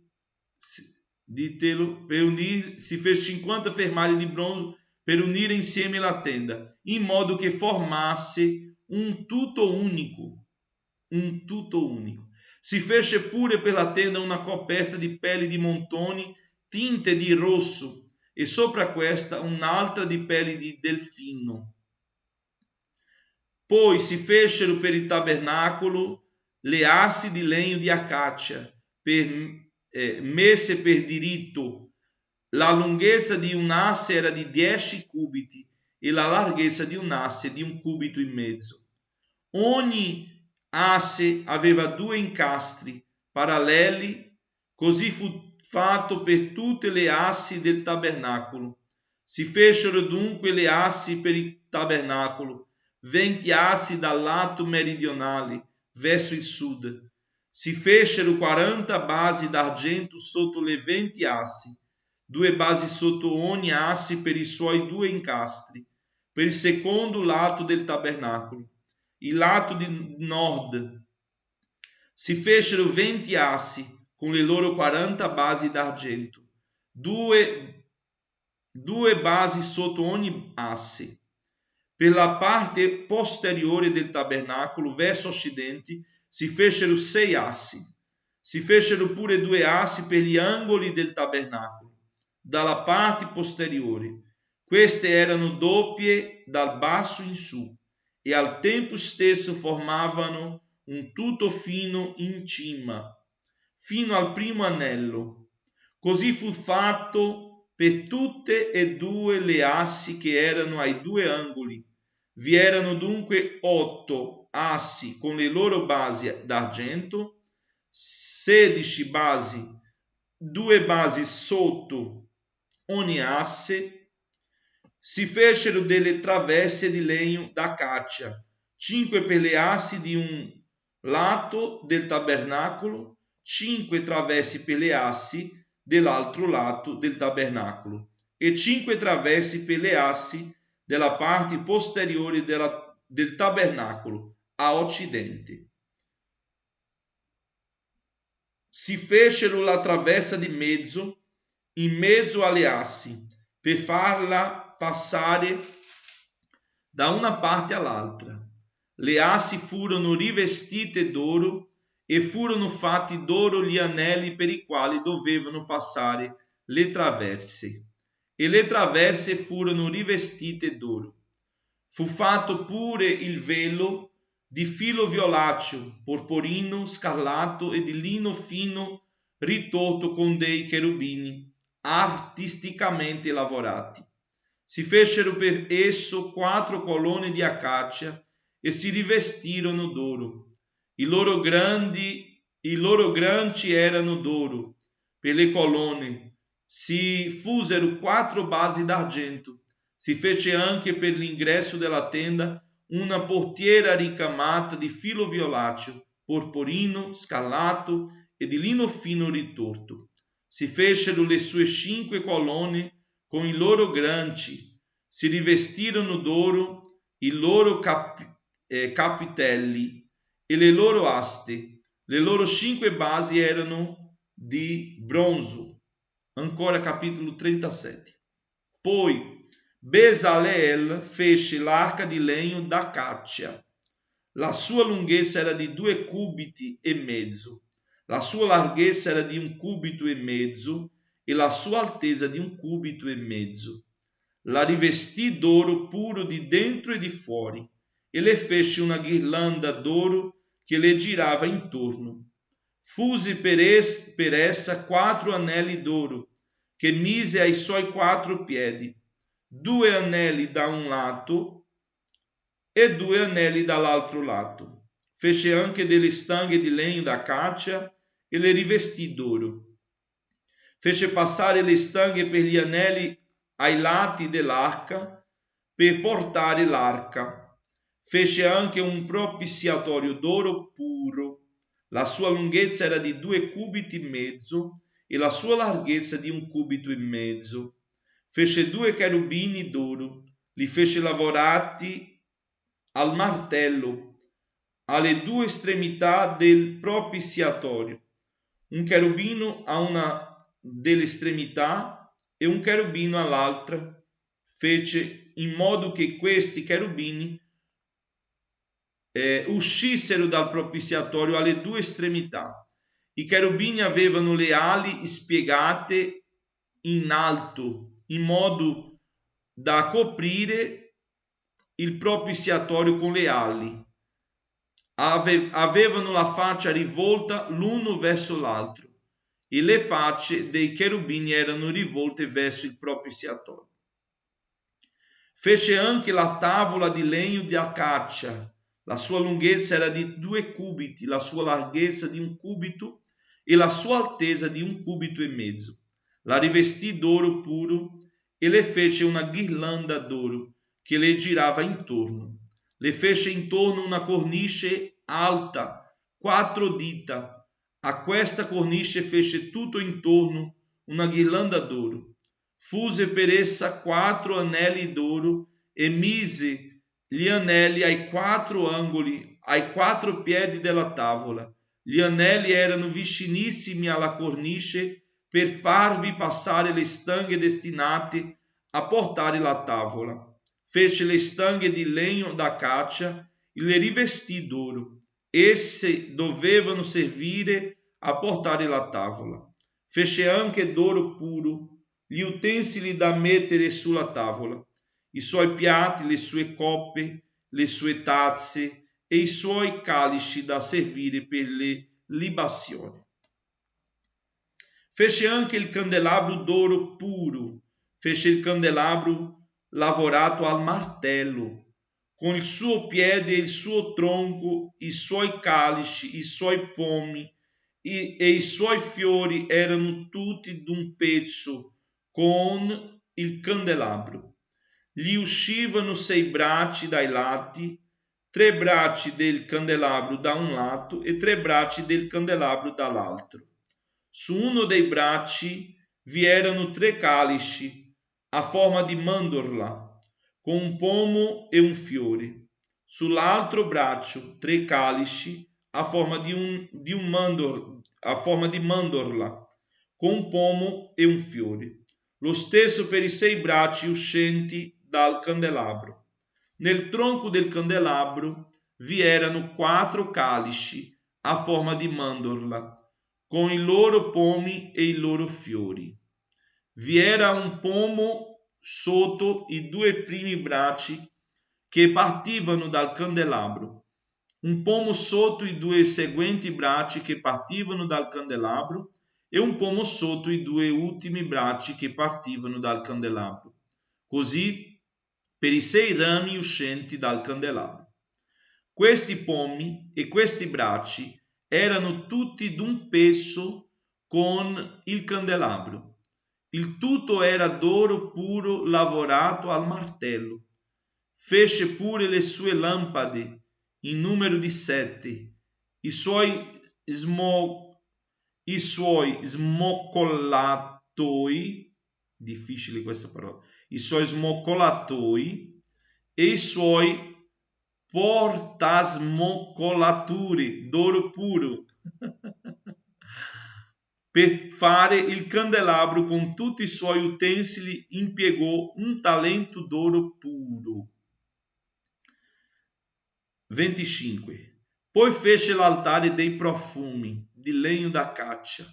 fece 50 fermagli di bronzo per unire insieme la tenda, in modo che formasse un tutto unico. Si fece pure per la tenda una coperta di peli di montoni tinte di rosso e sopra questa un'altra di peli di delfino. Poi si fecero per il tabernacolo le assi di legno di acacia messe per diritto. La lunghezza di un'asse era di 10 cubiti e la larghezza di un'asse di 1,5 cubiti. Ogni asse aveva 2 incastri paralleli, così fu fatto per tutte le assi del tabernacolo. Si fecero dunque le assi per il tabernacolo, 20 assi dal lato meridionale verso il sud. Si fecero 40 basi d'argento sotto le 20 assi, 2 basi sotto ogni asse per i suoi 2 incastri, per il secondo lato del tabernacolo. Il lato di nord si fecero 20 assi con le loro 40 basi d'argento, 2 basi sotto ogni asse. Per la parte posteriore del tabernacolo verso occidente si fecero 6 assi. Si fecero pure 2 assi per gli angoli del tabernacolo dalla parte posteriore. Queste erano doppie dal basso in su e al tempo stesso formavano un tutto fino in cima, fino al primo anello. Così fu fatto per tutte e 2 le assi che erano ai 2 angoli. Vi erano dunque 8 assi con le loro basi d'argento, 16 basi, 2 basi sotto ogni asse. Si fecero delle traverse di legno d'acacia, 5 per le assi di un lato del tabernacolo, 5 traversi per le assi dell'altro lato del tabernacolo e 5 traversi per le assi della parte posteriore del tabernacolo a occidente. Si fecero la traversa di mezzo in mezzo alle assi per farla passare da una parte all'altra. Le assi furono rivestite d'oro e furono fatti d'oro gli anelli per i quali dovevano passare le traverse, e le traverse furono rivestite d'oro. Fu fatto pure il velo di filo violaceo, porporino, scarlatto e di lino fino ritorto con dei cherubini artisticamente lavorati. Si fecero per esso 4 colonne di acacia e si rivestirono d'oro. I loro granci erano d'oro. Per le colonne si fusero 4 basi d'argento. Si fece anche per l'ingresso della tenda una portiera ricamata di filo violaceo, porporino, scarlatto e di lino fino ritorto. Si fecero le sue 5 colonne con i loro granci, si rivestirono d'oro i loro capitelli e le loro aste. Le loro 5 basi erano di bronzo. Ancora capitolo 37. Poi Bezaleel fece l'arca di legno d'acaccia. La sua lunghezza era di 2 cubiti e mezzo, la sua larghezza era di 1 cubito e mezzo e la sua altezza di 1 cubito e mezzo. La rivestì d'oro puro di dentro e di fuori e le fece una ghirlanda d'oro che le girava intorno. Fuse per essa 4 anelli d'oro che mise ai suoi 4 piedi, 2 anelli da un lato e 2 anelli dall'altro lato. Fece anche delle stanghe di legno d'acaccia e le rivestì d'oro. Fece passare le stanghe per gli anelli ai lati dell'arca per portare l'arca. Fece anche un propiziatorio d'oro puro. La sua lunghezza era di 2 cubiti e mezzo e la sua larghezza di 1 cubito e mezzo. Fece 2 cherubini d'oro, li fece lavorati al martello alle 2 estremità del propiziatorio, un cherubino a una delle estremità e un cherubino all'altra. Fece in modo che questi cherubini uscissero dal propiziatorio alle 2 estremità. I cherubini avevano le ali spiegate in alto, in modo da coprire il propiziatorio con le ali. Avevano la faccia rivolta l'uno verso l'altro e le facce dei cherubini erano rivolte verso il propiziatorio. Fece anche la tavola di legno di acaccia. La sua lunghezza era di 2 cubiti, la sua larghezza di 1 cubito e la sua altezza di 1 cubito e mezzo. La rivestì d'oro puro e le fece una ghirlanda d'oro che le girava intorno. Le fece intorno una cornice alta, 4 dita. A questa cornice fece tutto intorno una ghirlanda d'oro. Fuse per essa 4 anelli d'oro e mise gli anelli ai 4 angoli, ai 4 piedi della tavola. Gli anelli erano vicinissimi alla cornice per farvi passare le stanghe destinate a portare la tavola. Fece le stanghe di legno d'acaccia e le rivestì d'oro. Esse dovevano servire a portare la tavola. Fece anche d'oro puro gli utensili da mettere sulla tavola, i suoi piatti, le sue coppe, le sue tazze e i suoi calici da servire per le libazioni. Fece anche il candelabro d'oro puro, fece il candelabro lavorato al martello, con il suo piede e il suo tronco, i suoi calici, i suoi pomi e i suoi fiori erano tutti d'un pezzo con il candelabro. Gli uscivano 6 bracci dai lati, 3 bracci del candelabro da un lato e 3 bracci del candelabro dall'altro. Su uno dei bracci vi erano 3 calici a forma di mandorla, con un pomo e un fiore. Sull'altro braccio 3 calici a forma di mandorla, con un pomo e un fiore. Lo stesso per i 6 bracci uscenti dal candelabro. Nel tronco del candelabro vi erano 4 calici a forma di mandorla, con i loro pomi e i loro fiori. Vi era un pomo sotto i 2 primi bracci che partivano dal candelabro, un pomo sotto i 2 seguenti bracci che partivano dal candelabro e un pomo sotto i 2 ultimi bracci che partivano dal candelabro. Così per i 6 rami uscenti dal candelabro. Questi pomi e questi bracci erano tutti d'un peso con il candelabro. Il tutto era d'oro puro lavorato al martello. Fece pure le sue lampade in numero di 7, i suoi smoccolatoi, difficile questa parola, i suoi smoccolatoi e i suoi portasmoccolature d'oro puro. Per fare il candelabro con tutti i suoi utensili impiegò un talento d'oro puro. 25. Poi fece l'altare dei profumi di legno d'acaccia.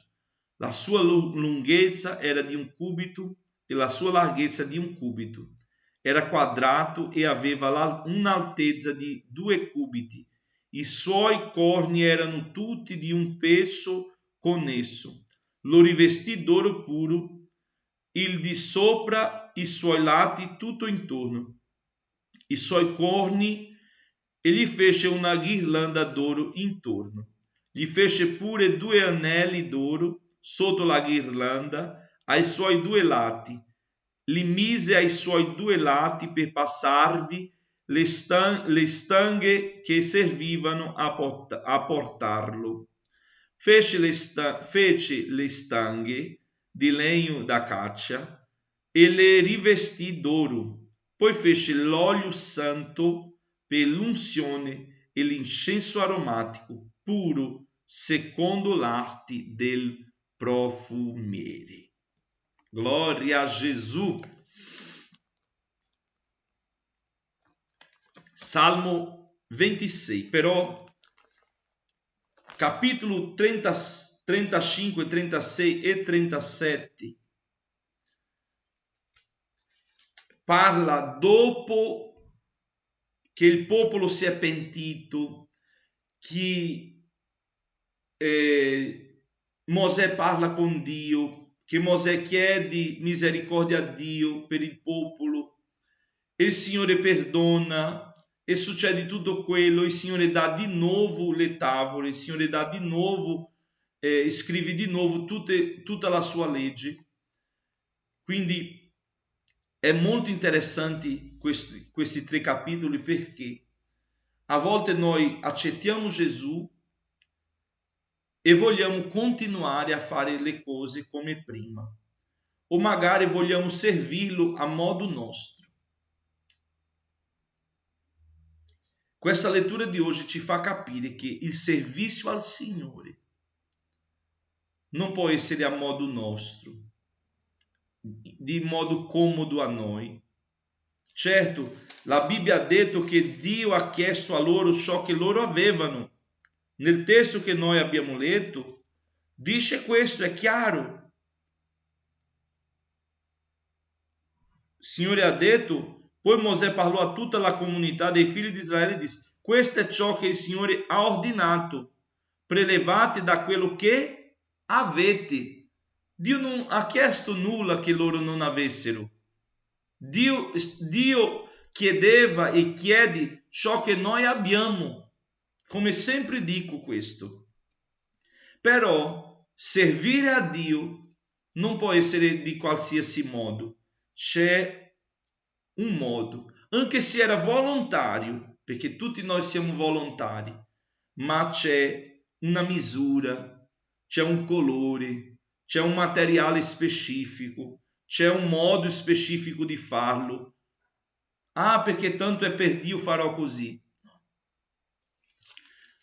La sua lunghezza era di 1 cubito e la sua larghezza di 1 cubito. Era quadrato e aveva un'altezza di 2 cubiti. I suoi corni erano tutti di un peso connesso. Lo rivestì d'oro puro, il di sopra, i suoi lati, tutto intorno, i suoi corni, e gli fece una ghirlanda d'oro intorno. Gli fece pure 2 anelli d'oro sotto la ghirlanda ai suoi 2 lati. Li mise ai suoi 2 lati per passarvi le stanghe che servivano a portarlo. Fece le stanghe di legno d'acaccia e le rivestì d'oro. Poi fece l'olio santo per l'unzione e l'incenso aromatico puro secondo l'arte del profumiere. Glória a Jesus. Salmo 26, però capítulo 30, 35, 36 e 37 parla dopo che il popolo si è pentito, che Mosè parla con Dio, che Mosè chiede misericordia a Dio per il popolo, e il Signore perdona, e succede tutto quello, il Signore dà di nuovo le tavole, il Signore dà di nuovo, scrive di nuovo tutta la sua legge. Quindi è molto interessante questi 3 capitoli, perché a volte noi accettiamo Gesù e vogliamo continuare a fare le cose come prima, o magari vogliamo servirlo a modo nostro. Questa lettura di oggi ci fa capire che il servizio al Signore non può essere a modo nostro, di modo comodo a noi. Certo, la Bibbia ha detto che Dio ha chiesto a loro ciò che loro avevano. Nel testo che noi abbiamo letto, dice questo, è chiaro. Il Signore ha detto, poi Mosè parlò a tutta la comunità dei figli di Israele e disse, questo è ciò che il Signore ha ordinato, prelevate da quello che avete. Dio non ha chiesto nulla che loro non avessero. Dio chiedeva e chiede ciò che noi abbiamo, come sempre dico questo. Però servire a Dio non può essere di qualsiasi modo, c'è un modo, anche se era volontario, perché tutti noi siamo volontari, ma c'è una misura, c'è un colore, c'è un materiale specifico, c'è un modo specifico di farlo. Ah, perché tanto è per Dio farò così.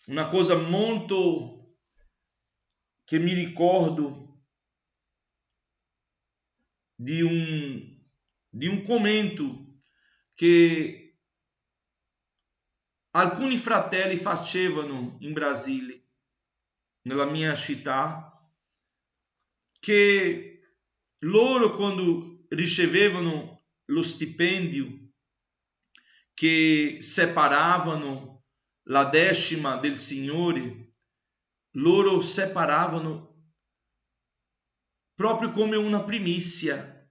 Una cosa molto che mi ricordo di un commento che alcuni fratelli facevano in Brasile, nella mia città, che loro quando ricevevano lo stipendio, che separavano la decima del Signore, loro separavano proprio come una primizia.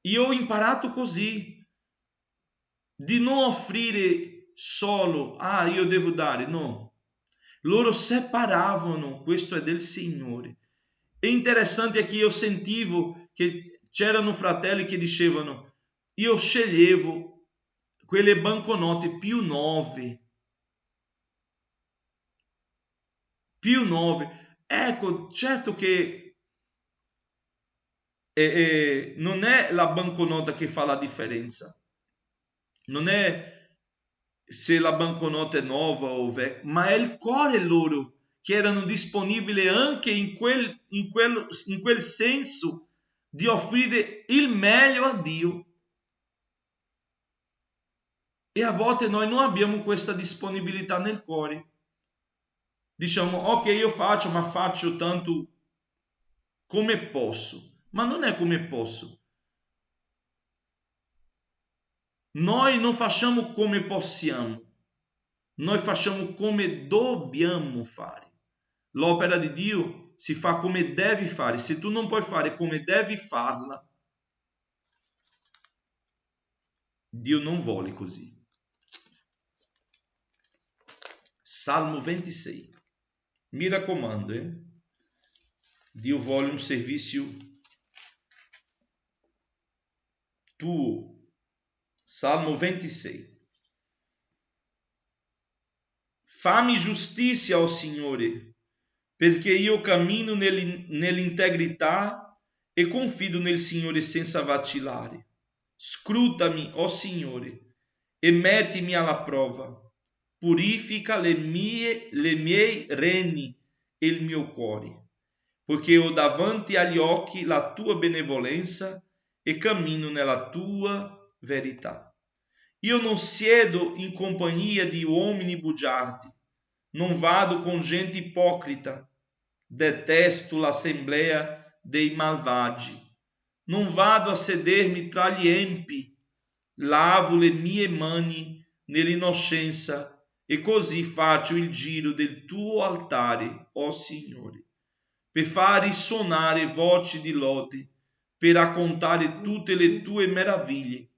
Io ho imparato così, di non offrire solo, io devo dare, no. Loro separavano, questo è del Signore. È interessante che io sentivo che c'erano fratelli che dicevano, io sceglievo quelle banconote più 9. Ecco, certo che non è la banconota che fa la differenza, non è se la banconota è nuova o vecchia, ma è il cuore loro che erano disponibili anche in quel senso di offrire il meglio a Dio. E a volte noi non abbiamo questa disponibilità nel cuore. Diciamo, ok, io faccio, ma faccio tanto come posso. Ma non è come posso. Noi non facciamo come possiamo. Noi facciamo come dobbiamo fare. L'opera di Dio si fa come devi fare. Se tu non puoi fare come devi farla, Dio non vuole così. Salmo 26. Mi raccomando, Dio vuole un servizio tuo. Salmo 26. Fammi giustizia, ó Signore, perché io cammino nell'integrità e confido nel Signore senza vacillare. Scrutami, ó Signore, e mettimi alla prova. Purifica le miei reni e il mio cuore, poiché ho davanti agli occhi la tua benevolenza e cammino nella tua verità. Io non siedo in compagnia di uomini bugiardi, non vado con gente ipocrita, detesto l'assemblea dei malvagi, non vado a sedermi tra gli empi, lavo le mie mani nell'innocenza e così faccio il giro del tuo altare, ó Signore, per far risuonare voci di lode, per raccontare tutte le tue meraviglie.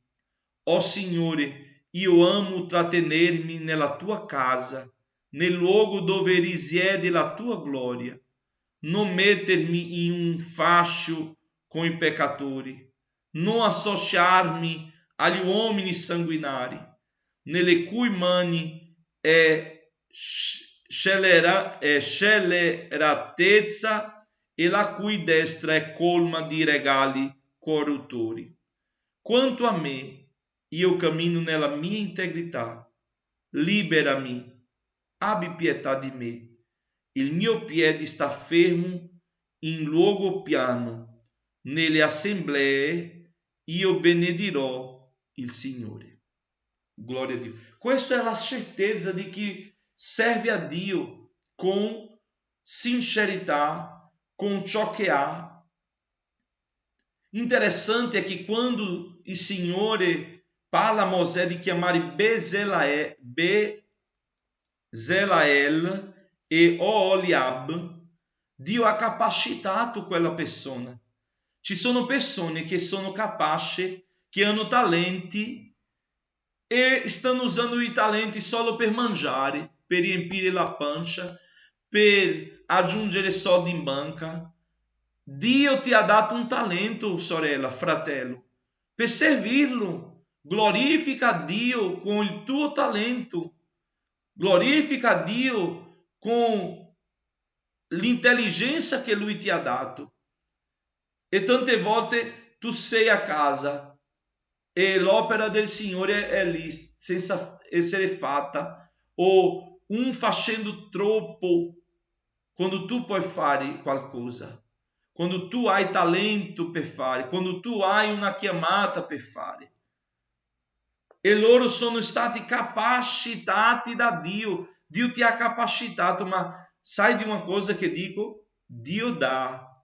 Ó Signore, io amo trattenermi nella tua casa, nel luogo dove risiede la tua gloria. Non mettermi in un fascio con i peccatori, non associarmi agli uomini sanguinari, nelle cui mani è scelleratezza e la cui destra è colma di regali corruttori. Quanto a me, io cammino nella mia integrità. Liberami, abbi pietà di me. Il mio piede sta fermo in luogo piano. Nelle assemblee io benedirò il Signore. Gloria a Dio. Questa è la certezza di chi serve a Dio con sincerità, con ciò che ha. Interessante è che quando il Signore parla a Mosè di chiamare Bezalel e Oholiab, Dio ha capacitato quella persona. Ci sono persone che sono capaci, che hanno talenti e stanno usando i talenti solo per mangiare, per riempire la pancia, per aggiungere soldi in banca. Dio ti ha dato un talento, sorella, fratello, per servirlo. Glorifica Dio con il tuo talento. Glorifica Dio con l'intelligenza che Lui ti ha dato. E tante volte tu sei a casa e l'opera del Signore è lì senza essere fatta, o facendo troppo, quando tu puoi fare qualcosa, quando tu hai talento per fare, quando tu hai una chiamata per fare. E loro sono stati capacitati da Dio. Dio ti ha capacitato, ma sai di una cosa che dico? Dio dà.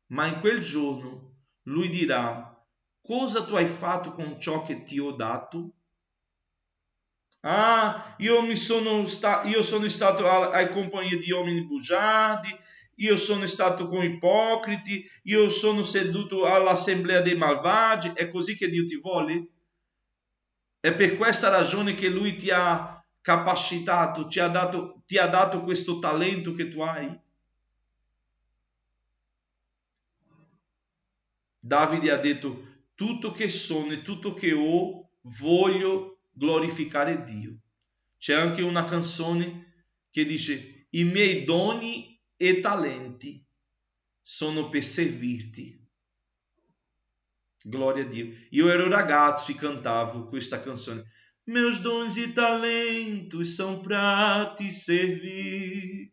Ma in quel giorno Lui dirà: cosa tu hai fatto con ciò che ti ho dato? Io sono stato a compagnia di uomini bugiardi, io sono stato con ipocriti, io sono seduto all'assemblea dei malvagi. È così che Dio ti vuole? È per questa ragione che Lui ti ha capacitato, ti ha dato questo talento che tu hai? Davide ha detto: tutto che sono e tutto che ho voglio glorificare Dio. C'è anche una canzone che dice: i miei doni e talenti sono per servirti. Gloria a Dio. Io ero ragazzo e cantavo questa canzone. Meus dons e talentos são para te servir.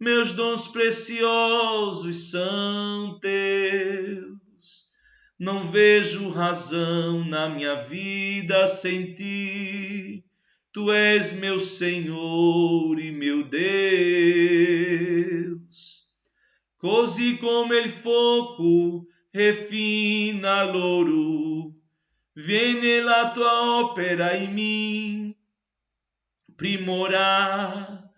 Meus dons preciosos são teus. Não vejo razão na minha vida sem ti. Tu és meu Senhor e meu Deus. Così come il fuoco refina l'oro, viene la tua opera in me primorar.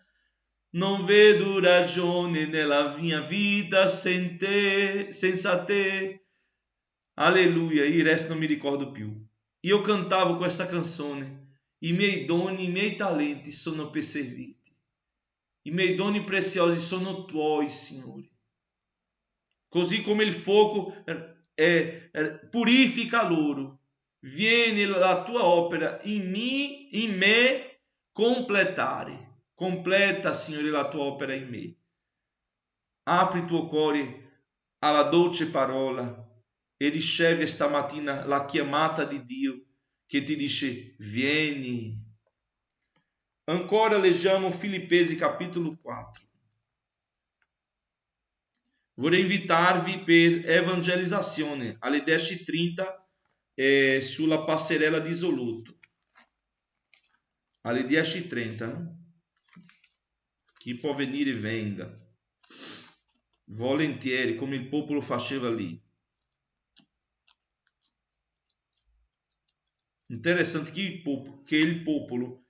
Non vedo ragione nella mia vita senza te. Alleluia, il resto non mi ricordo più. Io cantavo questa canzone. I miei doni, i miei talenti sono per servirti. I miei doni preziosi sono tuoi, Signore. Così come il fuoco purifica l'oro, viene la tua opera in me completare. Completa, Signore, la tua opera in me. Apri il tuo cuore alla dolce parola e ricevi stamattina la chiamata di Dio che ti dice: vieni. Ancora leggiamo Filippesi capitolo 4. Vorrei invitarvi per evangelizzazione alle 10:30 sulla passerella di Isolotto. Alle 10:30, no? Chi può venire venga. Volentieri, come il popolo faceva lì. Interessante che il popolo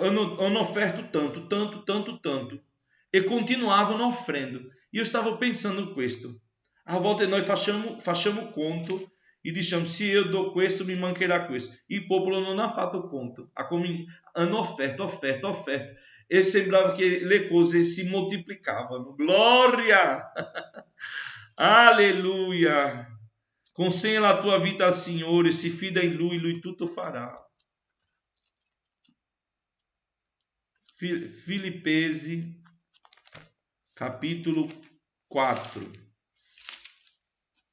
hanno offerto tanto e continuavano offrendo. Io stavo pensando questo. A volte noi facciamo conto e diciamo: se io do questo mi mancherà questo. Il popolo non ha fatto conto, hanno offerto e sembrava che le cose si moltiplicavano. Gloria! Alleluia! Consegna la tua vita al Signore, si fida in Lui tutto farà. Filippesi capitolo 4.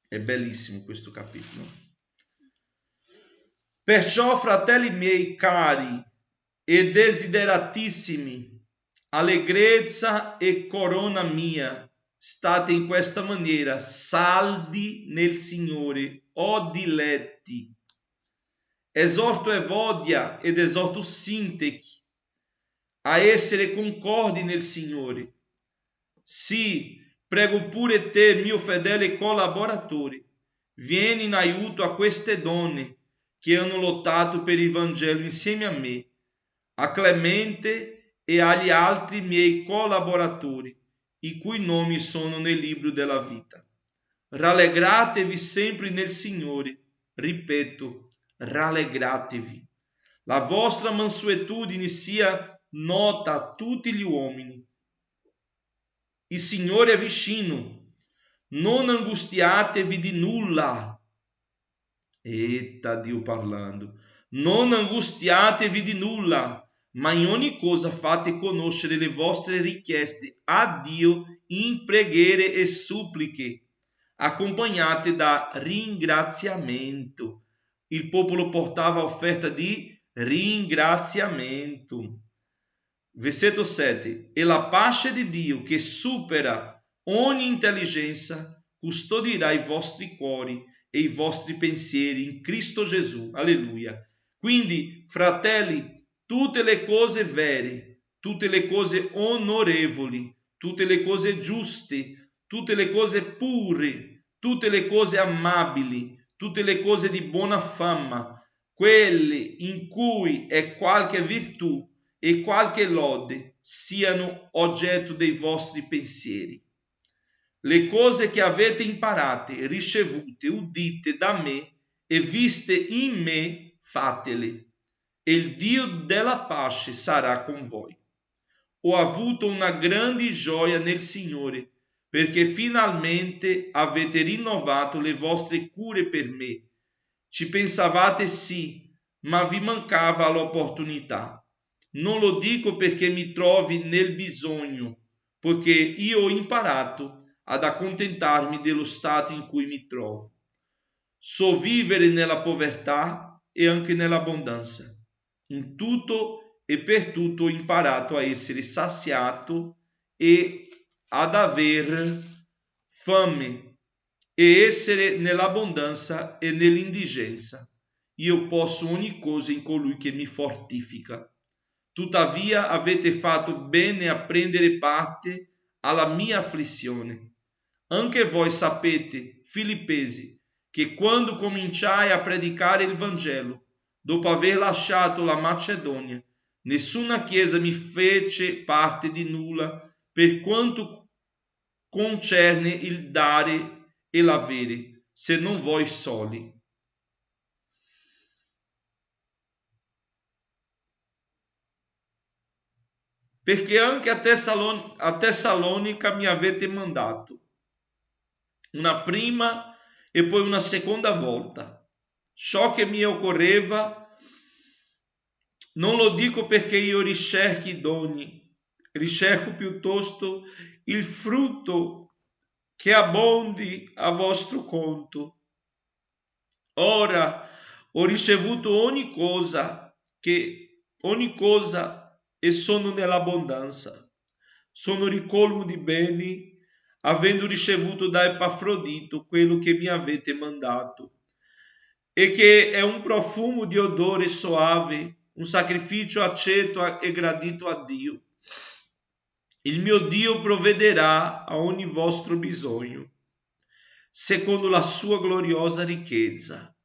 È bellissimo questo capitolo. Perciò, fratelli miei cari e desideratissimi, allegrezza e corona mia, state in questa maniera saldi nel Signore, o diletti. Esorto Evodia ed esorto Sintechi a essere concordi nel Signore. Sì, prego pure te, mio fedele collaboratore, vieni in aiuto a queste donne che hanno lottato per il Vangelo insieme a me, a Clemente e agli altri miei collaboratori, i cui nomi sono nel libro della vita. Rallegratevi sempre nel Signore, ripeto, rallegratevi. La vostra mansuetudine sia nota a tutti gli uomini. Il Signore è vicino, non angustiatevi di nulla. Eita, Dio parlando. Non angustiatevi di nulla, ma in ogni cosa fate conoscere le vostre richieste a Dio in preghiere e suppliche, accompagnate da ringraziamento. Il popolo portava offerta di ringraziamento. Versetto 7. E la pace di Dio, che supera ogni intelligenza, custodirà i vostri cuori e i vostri pensieri in Cristo Gesù. Alleluia. Quindi, fratelli, tutte le cose vere, tutte le cose onorevoli, tutte le cose giuste, tutte le cose pure, tutte le cose amabili, tutte le cose di buona fama, quelle in cui è qualche virtù e qualche lode, siano oggetto dei vostri pensieri. Le cose che avete imparate, ricevute, udite da me e viste in me, fatele, e il Dio della pace sarà con voi. Ho avuto una grande gioia nel Signore, perché finalmente avete rinnovato le vostre cure per me. Ci pensavate sì, ma vi mancava l'opportunità. Non lo dico perché mi trovi nel bisogno, poiché io ho imparato ad accontentarmi dello stato in cui mi trovo. so vivere nella povertà e anche nell'abbondanza. In tutto e per tutto ho imparato a essere saziato e ad aver fame e essere nell'abbondanza e nell'indigenza. Io posso ogni cosa in colui che mi fortifica. Tuttavia avete fatto bene a prendere parte alla mia afflizione. Anche voi sapete, Filippesi, che quando cominciai a predicare il Vangelo, dopo aver lasciato la Macedonia, nessuna chiesa mi fece parte di nulla per quanto concerne il dare e l'avere, se non voi soli. Perché anche a Tessalonica mi avete mandato una prima e poi una seconda volta. Ciò che mi occorreva non lo dico perché io ricerchi doni, ricerco piuttosto il frutto che abbondi a vostro conto. Ora ho ricevuto ogni cosa e sono nell'abbondanza. Sono ricolmo di beni, avendo ricevuto da Epafrodito quello che mi avete mandato, e che è un profumo di odore soave, un sacrificio aceto e gradito a Dio. Il mio Dio provvederà a ogni vostro bisogno, secondo la sua gloriosa ricchezza,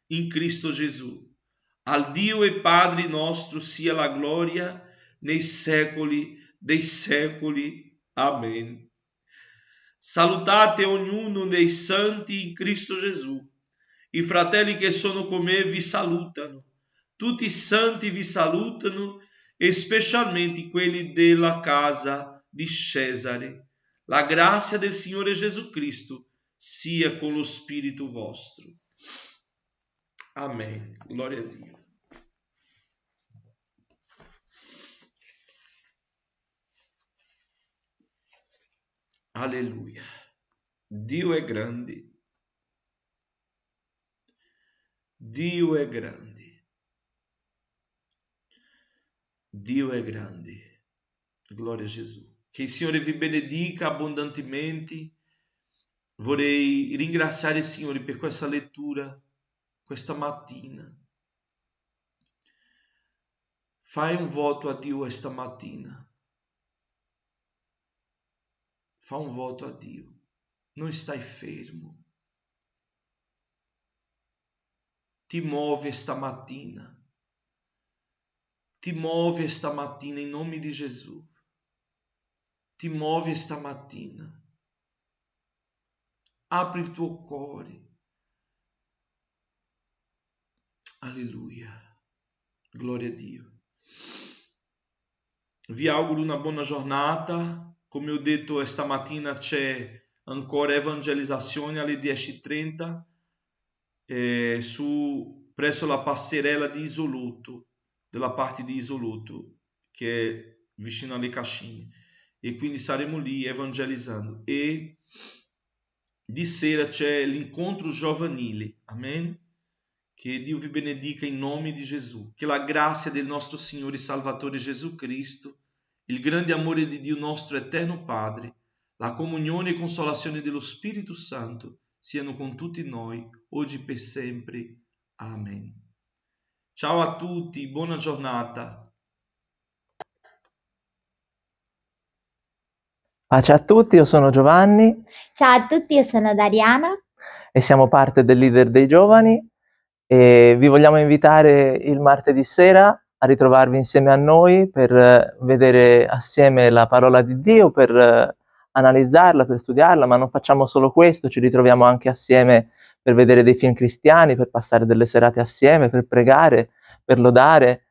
in Cristo Gesù. Al Dio e Padre nostro sia la gloria nei secoli dei secoli. Amen. Salutate ognuno dei santi in Cristo Gesù. I fratelli che sono con me vi salutano. Tutti i santi vi salutano, e specialmente quelli della casa di Cesare. La grazia del Signore Gesù Cristo sia con lo spirito vostro. Amen. Gloria a Dio. Alleluia. Dio è grande. Dio è grande. Dio è grande. Gloria a Gesù. Che il Signore vi benedica abbondantemente. Vorrei ringraziare il Signore per questa lettura questa mattina. Fai un voto a Dio questa mattina. Fa un voto a Dio. Non stai fermo. Ti muove stamattina. Ti muove stamattina in nome di Gesù. Ti muove stamattina. Apri il tuo cuore. Alleluia. Gloria a Dio. Vi auguro una buona giornata. Come ho detto, stamattina c'è ancora evangelizzazione alle 10:30 presso la passerella di Isoluto, della parte di Isoluto, che è vicino alle Cascine. E quindi saremo lì evangelizzando. E di sera c'è l'incontro giovanile. Amen? Che Dio vi benedica in nome di Gesù. Che la grazia del nostro Signore e Salvatore Gesù Cristo, il grande amore di Dio nostro eterno Padre, la comunione e consolazione dello Spirito Santo siano con tutti noi, oggi per sempre. Amen. Ciao a tutti, buona giornata. Pace a tutti, io sono Giovanni. Ciao a tutti, io sono Dariana. E siamo parte del Leader dei Giovani e vi vogliamo invitare il martedì sera a ritrovarvi insieme a noi per vedere assieme la parola di Dio, per analizzarla, per studiarla, ma non facciamo solo questo, ci ritroviamo anche assieme per vedere dei film cristiani, per passare delle serate assieme, per pregare, per lodare,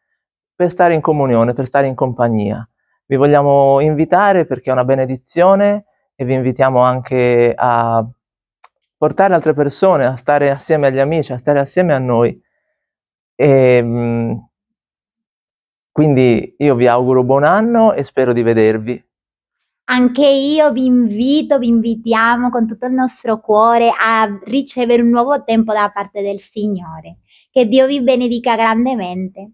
per stare in comunione, per stare in compagnia. Vi vogliamo invitare perché è una benedizione e vi invitiamo anche a portare altre persone, a stare assieme agli amici, a stare assieme a noi. E quindi io vi auguro buon anno e spero di vedervi. Anche io vi invito, vi invitiamo con tutto il nostro cuore a ricevere un nuovo tempo da parte del Signore. Che Dio vi benedica grandemente.